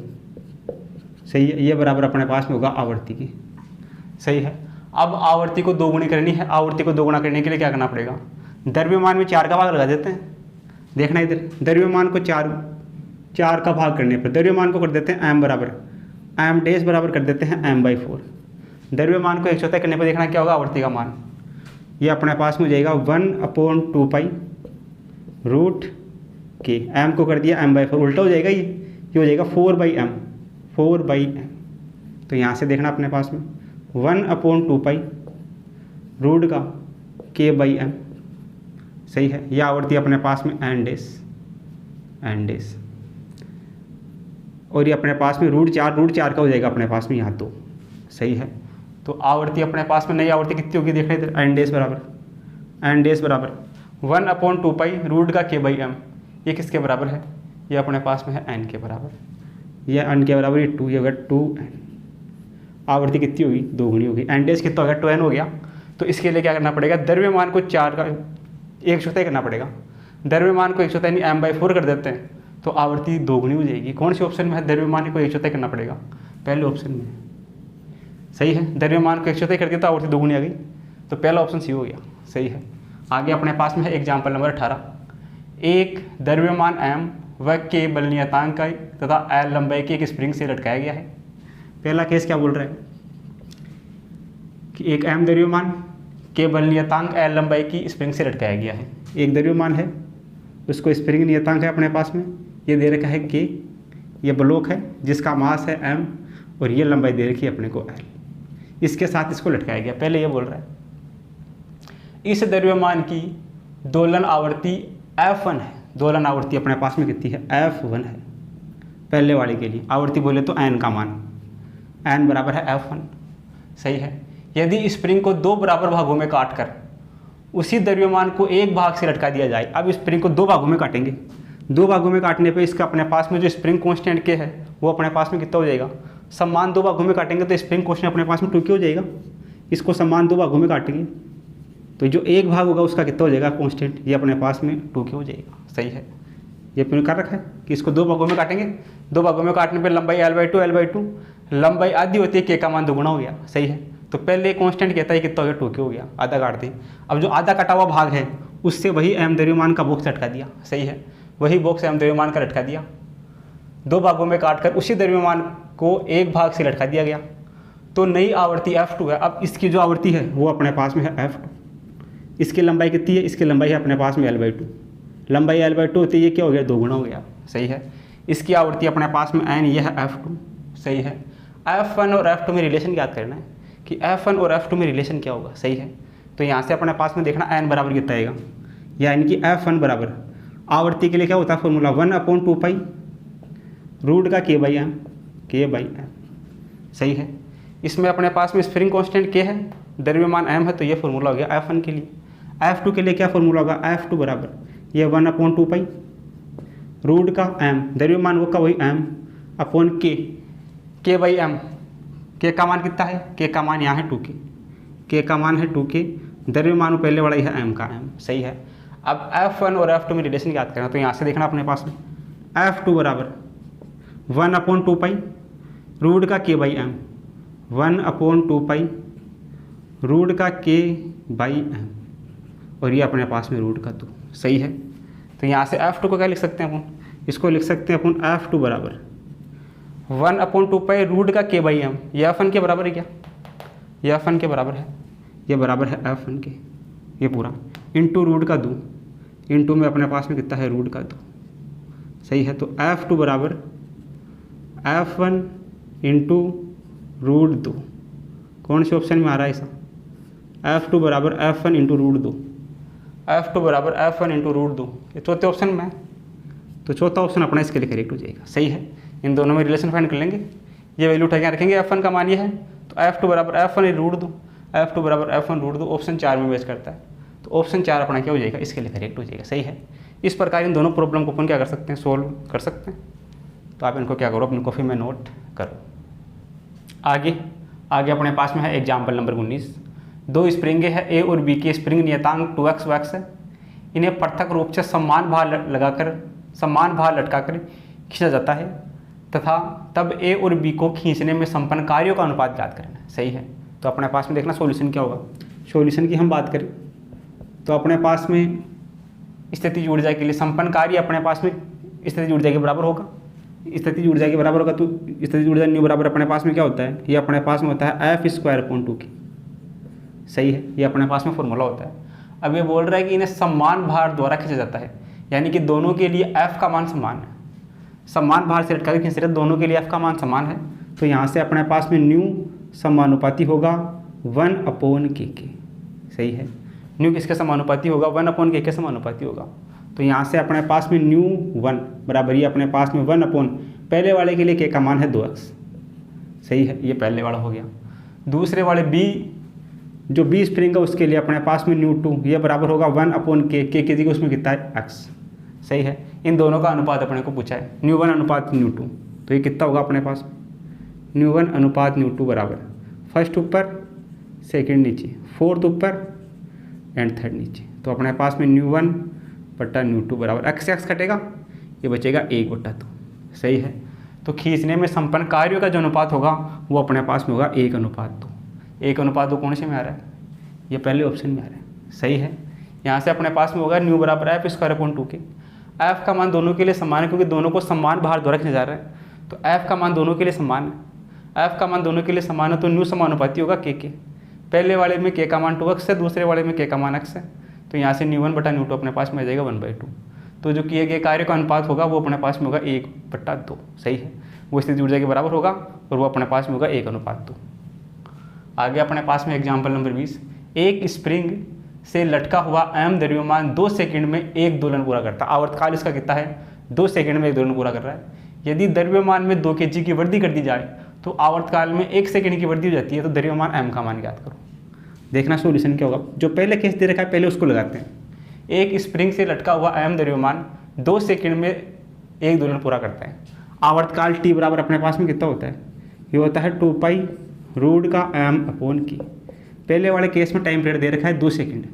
सही है। ये बराबर अपने पास में होगा आवर्ती की। सही है। अब आवर्ती को 2 गुनी करनी है। आवर्ती को 2 गुना करने के लिए क्या करना पड़ेगा, द्रव्यमान में 4 का भाग लगा देते हैं। देखना इधर, द्रव्यमान को 4 का भाग करने पर द्रव्यमान को कर देते हैं m बराबर m डैश बराबर कर देते हैं m/4। द्रव्यमान को 1/4 करने पर देखना क्या होगा, आवर्ती का मान ये अपने पास में हो जाएगा 1/2 पाई रूट k। m को कर दिया m/4, उल्टा हो जाएगा, ये हो जाएगा 4/m। तो यहाँ से देखना अपने पास में 1/2 पाई रूट का k/m। सही है। यह आवर्ती अपने पास में n डैश। और ये अपने पास में रूट चार का हो जाएगा अपने पास में यहाँ 2। सही है। तो आवृत्ति अपने पास में नई आवृत्ति कितनी होगी देख रहे थे, एन डेज बराबर 1/2 रूट का k बाई एम। ये किसके बराबर है, ये अपने पास में है एन के बराबर, ये एन के बराबर, ये 2, ये होगा 2n। आवृत्ति कितनी होगी, 2 गुनी होगी। एन डेज कितना हो गया, 2n हो गया। तो इसके लिए क्या करना पड़ेगा, द्रव्यमान को 4 का 1/4 करना पड़ेगा। द्रव्यमान को 1/4 यानी m/4 कर देते हैं तो आवृत्ति 2 गुनी हो जाएगी। कौन से ऑप्शन में है, द्रव्यमान को 1/4 करना पड़ेगा, पहले ऑप्शन में। सही है, द्रव्यमान को 1/4 कर दिया तो आवृत्ति 2 गुनी आ गई, तो पहला ऑप्शन सी हो गया। सही है। आगे अपने पास में है एग्जाम्पल नंबर 18। एक द्रव्यमान m व k बल नियतांक तथा L लंबाई की एक स्प्रिंग से लटकाया गया है। पहला केस क्या बोल रहा है कि एक m द्रव्यमान k बल नियतांक L लंबाई की स्प्रिंग से लटकाया गया है। एक द्रव्यमान है, उसको स्प्रिंग नियतांक है अपने पास में, ये दे रखा है k, ये ब्लॉक है जिसका मास है m और ये लंबाई दे रखी है अपने को L। इसके साथ इसको लटकाया गया। पहले ये बोल रहा है इस द्रव्यमान की दोलन आवृत्ति F1 है। दोलन आवृत्ति अपने पास में कितनी है, F1 है। पहले वाले के लिए आवृत्ति बोले तो n का मान, n बराबर है F1। सही है। यदि स्प्रिंग को 2 बराबर भागों में काटकर उसी द्रव्यमान को एक भाग से लटका दिया जाए। अब स्प्रिंग को 2 भागों में काटेंगे, 2 भागों में काटने पे इसका अपने पास में जो स्प्रिंग कांस्टेंट के है वो अपने पास में कितना हो जाएगा, समान 2 भागों में काटेंगे तो स्प्रिंग कांस्टेंट अपने पास में 2k हो जाएगा। इसको समान 2 भागों में काटेंगे तो जो एक भाग होगा उसका कितना हो जाएगा कांस्टेंट, ये अपने पास में 2k हो जाएगा। सही है। ये अपने कर रखा है कि इसको 2 भागों में काटेंगे, 2 भागों में काटने पर लंबाई L/2 लंबाई आधी होती है, k का मान 2 गुना हो गया। सही है। तो पहले कांस्टेंट कहता है कितना हो गया, 2k हो गया, आधा काट दी। अब जो आधा कटा हुआ भाग है उससे वही m द्रव्यमान का बॉक्स लटका दिया। सही है। वही बॉक्स m द्रव्यमान का लटका दिया, 2 भागों में काटकर उसी द्रव्यमान को एक भाग से लटका दिया गया तो नई आवृत्ति F2 है। अब इसकी जो आवृत्ति है वो अपने पास में है F2। इसकी लंबाई कितनी है, इसकी लंबाई है अपने पास में L/2। लंबाई L/2 होती है, ये क्या हो गया, 2 गुना हो गया। सही है। इसकी आवृत्ति अपने पास में n, ये है F2। सही है। F1 और F2 में रिलेशन याद करना है कि F1 और F2 में रिलेशन क्या होगा। सही है। तो यहाँ से अपने पास में देखना n बराबर कितना आएगा, यानी कि F1 बराबर आवृत्ति के लिए क्या होता है फॉर्मूला, 1/2 रूट का k बाई एम। सही है। इसमें अपने पास में स्प्रिंग कांस्टेंट k है, द्रव्यमान m है, तो ये फॉर्मूला हो गया F1 के लिए। F2 के लिए क्या फॉर्मूला होगा, F2 बराबर ये 1/2 रूट का m, द्रव्यमान वो का वही m upon k by M. k का मान कितना है, k का मान यहाँ है 2k, k का मान है 2k, द्रव्यमान पहले वाला ही है m का m। सही है। अब F1 और F2 में रिलेशन याद करना, तो यहाँ से देखना अपने पास में F2 बराबर 1/2 रूट का k बाई एम, 1/2 रूट का k बाई एम, और ये अपने पास में रूट का 2। सही है। तो यहाँ से F2 को क्या लिख सकते हैं अपन, इसको लिख सकते हैं अपन F2 बराबर 1/2 रूट का k बाई एम। ये F1 के बराबर है क्या, ये F1 के बराबर है, ये बराबर है F1 के, ये पूरा इंटू रूट का 2, इंटू में अपने पास में कितना है, रूट का 2। सही है। तो F2 बराबर F1 इंटू रूट 2, कौन से ऑप्शन में आ रहा है ऐसा, F2 बराबर F1 इंटू रूट 2, F2 बराबर F1 इंटू रूट 2, ये चौथे ऑप्शन में है, तो चौथा ऑप्शन अपना इसके लिए करेक्ट हो जाएगा। सही है। इन दोनों में रिलेशन फाइंड कर लेंगे, ये वैल्यू उठा के रखेंगे, F1 का मान ये है तो F2 बराबर F1 रूट 2, F2 बराबर F1 रूट 2 ऑप्शन 4 में मैच करता है, तो ऑप्शन 4 अपना क्या हो जाएगा, इसके लिए करेक्ट हो जाएगा। सही है। इस प्रकार इन दोनों प्रॉब्लम को अपन क्या कर सकते हैं, सोल्व कर सकते हैं। तो आप इनको क्या करो, अपनी कॉपी में नोट करो। आगे अपने पास में है एग्जाम्पल नंबर 19। 2 स्प्रिंगें हैं A और B के स्प्रिंग नियतांक 2x व x है। इन्हें पृथक रूप से समान भार लटकाकर खींचा जाता है तथा तब A और B को खींचने में संपन्न कार्यों का अनुपात ज्ञात करना है। सही है। तो अपने पास में देखना सॉल्यूशन क्या होगा। सॉल्यूशन की हम बात करें तो अपने पास में स्थितिज ऊर्जा के लिए संपन्न कार्य अपने पास में स्थितिज ऊर्जा के बराबर होगा। स्थितिज ऊर्जा के बराबर होगा तो स्थितिज ऊर्जा न्यू बराबर अपने पास में क्या होता है, ये अपने पास में होता है F²/2k। सही है। ये अपने पास में फॉर्मूला होता है। अब ये बोल रहा है कि इन्हें समान भार द्वारा खींचा जाता है, यानी कि दोनों के लिए F का मान समान है। समान भार से लटका के खींच रहे, दोनों के लिए F का मान समान है, तो यहाँ से अपने पास में न्यू समानुपाती होगा 1/k। सही है। न्यू किसके समानुपाती होगा, 1/k के समानुपाती होगा। तो यहाँ से अपने पास में न्यू 1 बराबर ये अपने पास में 1/k पहले वाले के लिए के का मान है 2x, सही है, ये पहले वाला हो गया। दूसरे वाले बी, जो बी स्प्रिंग है उसके लिए अपने पास में ν2 ये बराबर होगा 1/k, के की जगह उसमें कितना है x, सही है। इन दोनों का अनुपात अपने को पूछा है ν1 अनुपात ν2, तो ये कितना होगा अपने पास ν1 अनुपात ν2 बराबर फर्स्ट ऊपर सेकंड नीचे, फोर्थ ऊपर एंड थर्ड नीचे, तो अपने पास में ν1/ν2 बराबर x कटेगा, ये बचेगा 1/2, सही है। तो खींचने में संपन्न कार्यों का जो अनुपात होगा वो अपने पास में होगा 1/2। 1/2 कौन से में आ रहा है, ये पहले ऑप्शन में आ रहा है, सही है। यहाँ से अपने पास में होगा ν बराबर f²/2k। f का मान दोनों के लिए समान है क्योंकि दोनों को समान भार द्वारा खींचा जा रहा है, तो f का मान दोनों के लिए समान है। f का मान दोनों के लिए समान है तो ν समानुपाती होगा k के। पहले वाले में k का मान 2x है, दूसरे वाले में k का मान x है, तो यहाँ से ν1/ν2 अपने पास में आ जाएगा 1/2। तो जो किए गए कार्य का अनुपात होगा वो अपने पास में होगा 1/2, सही है। वो स्थिति ऊर्जा के बराबर होगा और वो अपने पास में होगा 1/2। आगे अपने पास में एग्जाम्पल नंबर 20, एक स्प्रिंग से लटका हुआ m द्रव्यमान 2 सेकंड में एक दोलन पूरा करता है। आवर्तकाल इसका कितना है, 2 सेकंड में एक दोलन पूरा कर रहा है। यदि द्रव्यमान में 2 kg की वृद्धि कर दी जाए तो आवर्तकाल में 1 सेकंड की वृद्धि हो जाती है, तो द्रव्यमान m का मान ज्ञात करो। देखना सोल्यूशन क्या होगा, जो पहले केस दे रखा है पहले उसको लगाते हैं। एक स्प्रिंग से लटका हुआ m द्रव्यमान 2 सेकंड में एक दोलन पूरा करता है। आवर्तकाल t बराबर अपने पास में कितना होता है, ये होता है 2π√m/k। पहले वाले केस में टाइम पीरियड दे रखा है 2 सेकंड,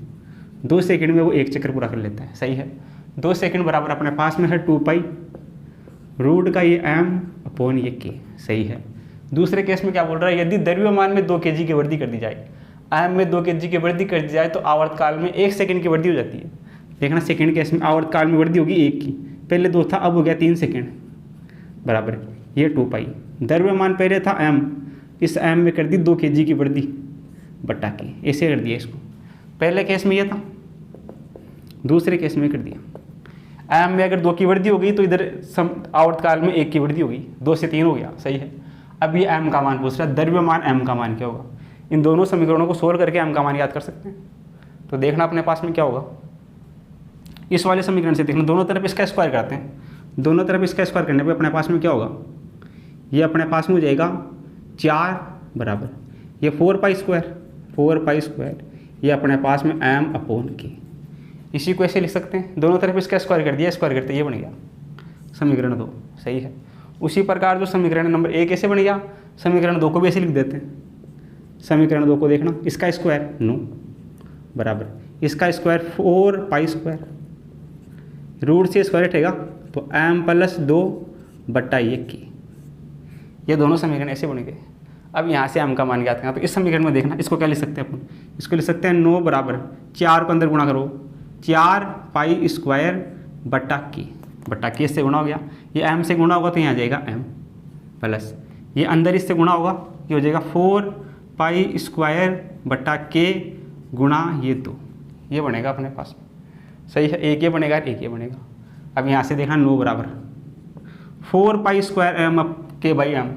2 सेकंड में वो एक चक्कर पूरा कर लेता है, सही है। 2 सेकंड बराबर अपने पास में है 2π√m/k, सही है। दूसरे केस में क्या बोल रहा है, यदि द्रव्यमान में 2 kg की वृद्धि कर दी जाए, m में 2 kg की वृद्धि कर दी जाए तो आवर्तकाल में 1 सेकंड की वृद्धि हो जाती है। देखना सेकंड केस में आवर्तकाल में वृद्धि होगी 1 की, पहले 2 था अब हो गया 3 सेकंड बराबर ये 2π। द्रव्यमान पहले था m, इस m में कर दी 2 kg की वृद्धि बटा के, ऐसे कर दिया इसको। पहले केस में ये था, दूसरे केस में कर दिया। m में अगर 2 की वृद्धि हो गई तो इधर आवर्तकाल में 1 की वृद्धि होगी, 2 से 3 हो गया, सही है। अब ये m का मान पूछ रहा है, द्रव्यमान m का मान क्या होगा। इन दोनों समीकरणों को सोल्व करके m का मान याद कर सकते हैं। तो देखना अपने पास में क्या होगा, इस वाले समीकरण से देखना, दोनों तरफ इसका स्क्वायर करते हैं। दोनों तरफ इसका स्क्वायर करने पे अपने पास में क्या होगा, ये अपने पास में हो जाएगा 4 बराबर ये 4π², ये अपने पास में m/k। इसी को ऐसे लिख सकते हैं, दोनों तरफ इसका स्क्वायर कर दिया, स्क्वायर करते ये बन गया समीकरण 2, सही है। उसी प्रकार जो समीकरण नंबर 1 ऐसे बन गया, समीकरण 2 को भी ऐसे लिख देते हैं। समीकरण 2 को देखना, इसका स्क्वायर 9 बराबर इसका स्क्वायर 4π², रूट से स्क्वायर हटेगा तो m+2/1k। ये दोनों समीकरण ऐसे बन गए। अब यहाँ से m का मान ज्ञात करना, तो इस समीकरण में देखना, इसको क्या लिख सकते हैं अपन, इसको लिख सकते हैं 9 बराबर 4 को अंदर गुणा करो 4π²/k से गुणा हो गया, ये m से गुणा होगा तो यहाँ आ जाएगा m प्लस ये अंदर इससे गुणा होगा, ये हो जाएगा 4π²/k गुणा ये 2, ये बनेगा अपने पास, सही है। एक ये बनेगा, एक ये बनेगा। अब यहाँ से देखना 9 बराबर 4π²m/k/m,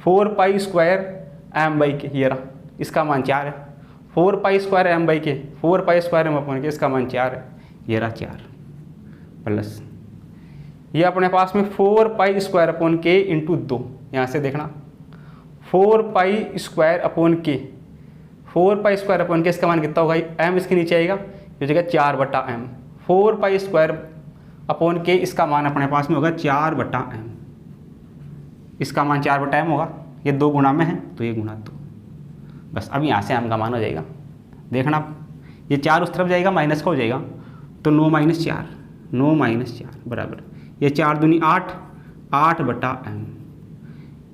4π²m/k ये रहा, इसका मान 4 है। 4π²m/k, 4π²m/k इसका मान 4 है, ये रहा 4 प्लस ये अपने पास में 4π²/k × 2। यहाँ से देखना 4π²/k, 4π²/k इसका मान कितना होगा, m इसके नीचे आएगा, ये हो जाएगा 4/m। 4π²/k इसका मान अपने पास में होगा 4/m, इसका मान 4/m होगा, ये 2 गुणा में है तो ये गुणा 2, बस। अब यहाँ से m का मान हो जाएगा, देखना ये 4 उस तरफ जाएगा, माइनस का हो जाएगा, तो 9 - 4, 9 - 4 बराबर ये 4 दूनी 8, 8/m।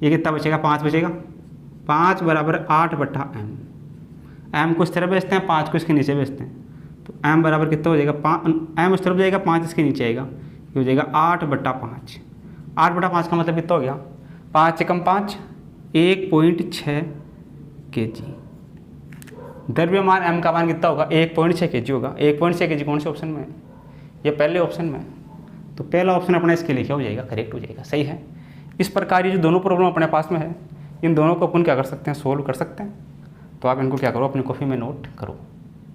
ये कितना बचेगा, 5 बचेगा, 5 बराबर 8/m। m को इस तरफ भेजते हैं, 5 को इसके नीचे भेजते हैं, तो m बराबर कितना हो जाएगा, m उस तरफ जाएगा, 5 इसके नीचे आएगा, ये हो जाएगा 8/5। 8/5 का मतलब कितना हो गया, 5 से कम 5, 1.6 kg। द्रव्यमान m का मान कितना होगा, 1.6 kg होगा। 1.6 kg कौन से ऑप्शन में है, ये पहले ऑप्शन में है, तो पहला ऑप्शन अपना इसके लिए क्या हो जाएगा, करेक्ट हो जाएगा, सही है। इस प्रकार ये जो दोनों प्रॉब्लम अपने पास में है, इन दोनों को अपन क्या कर सकते हैं, सोल्व कर सकते हैं। तो आप इनको क्या करो, अपनी कॉपी में नोट करो।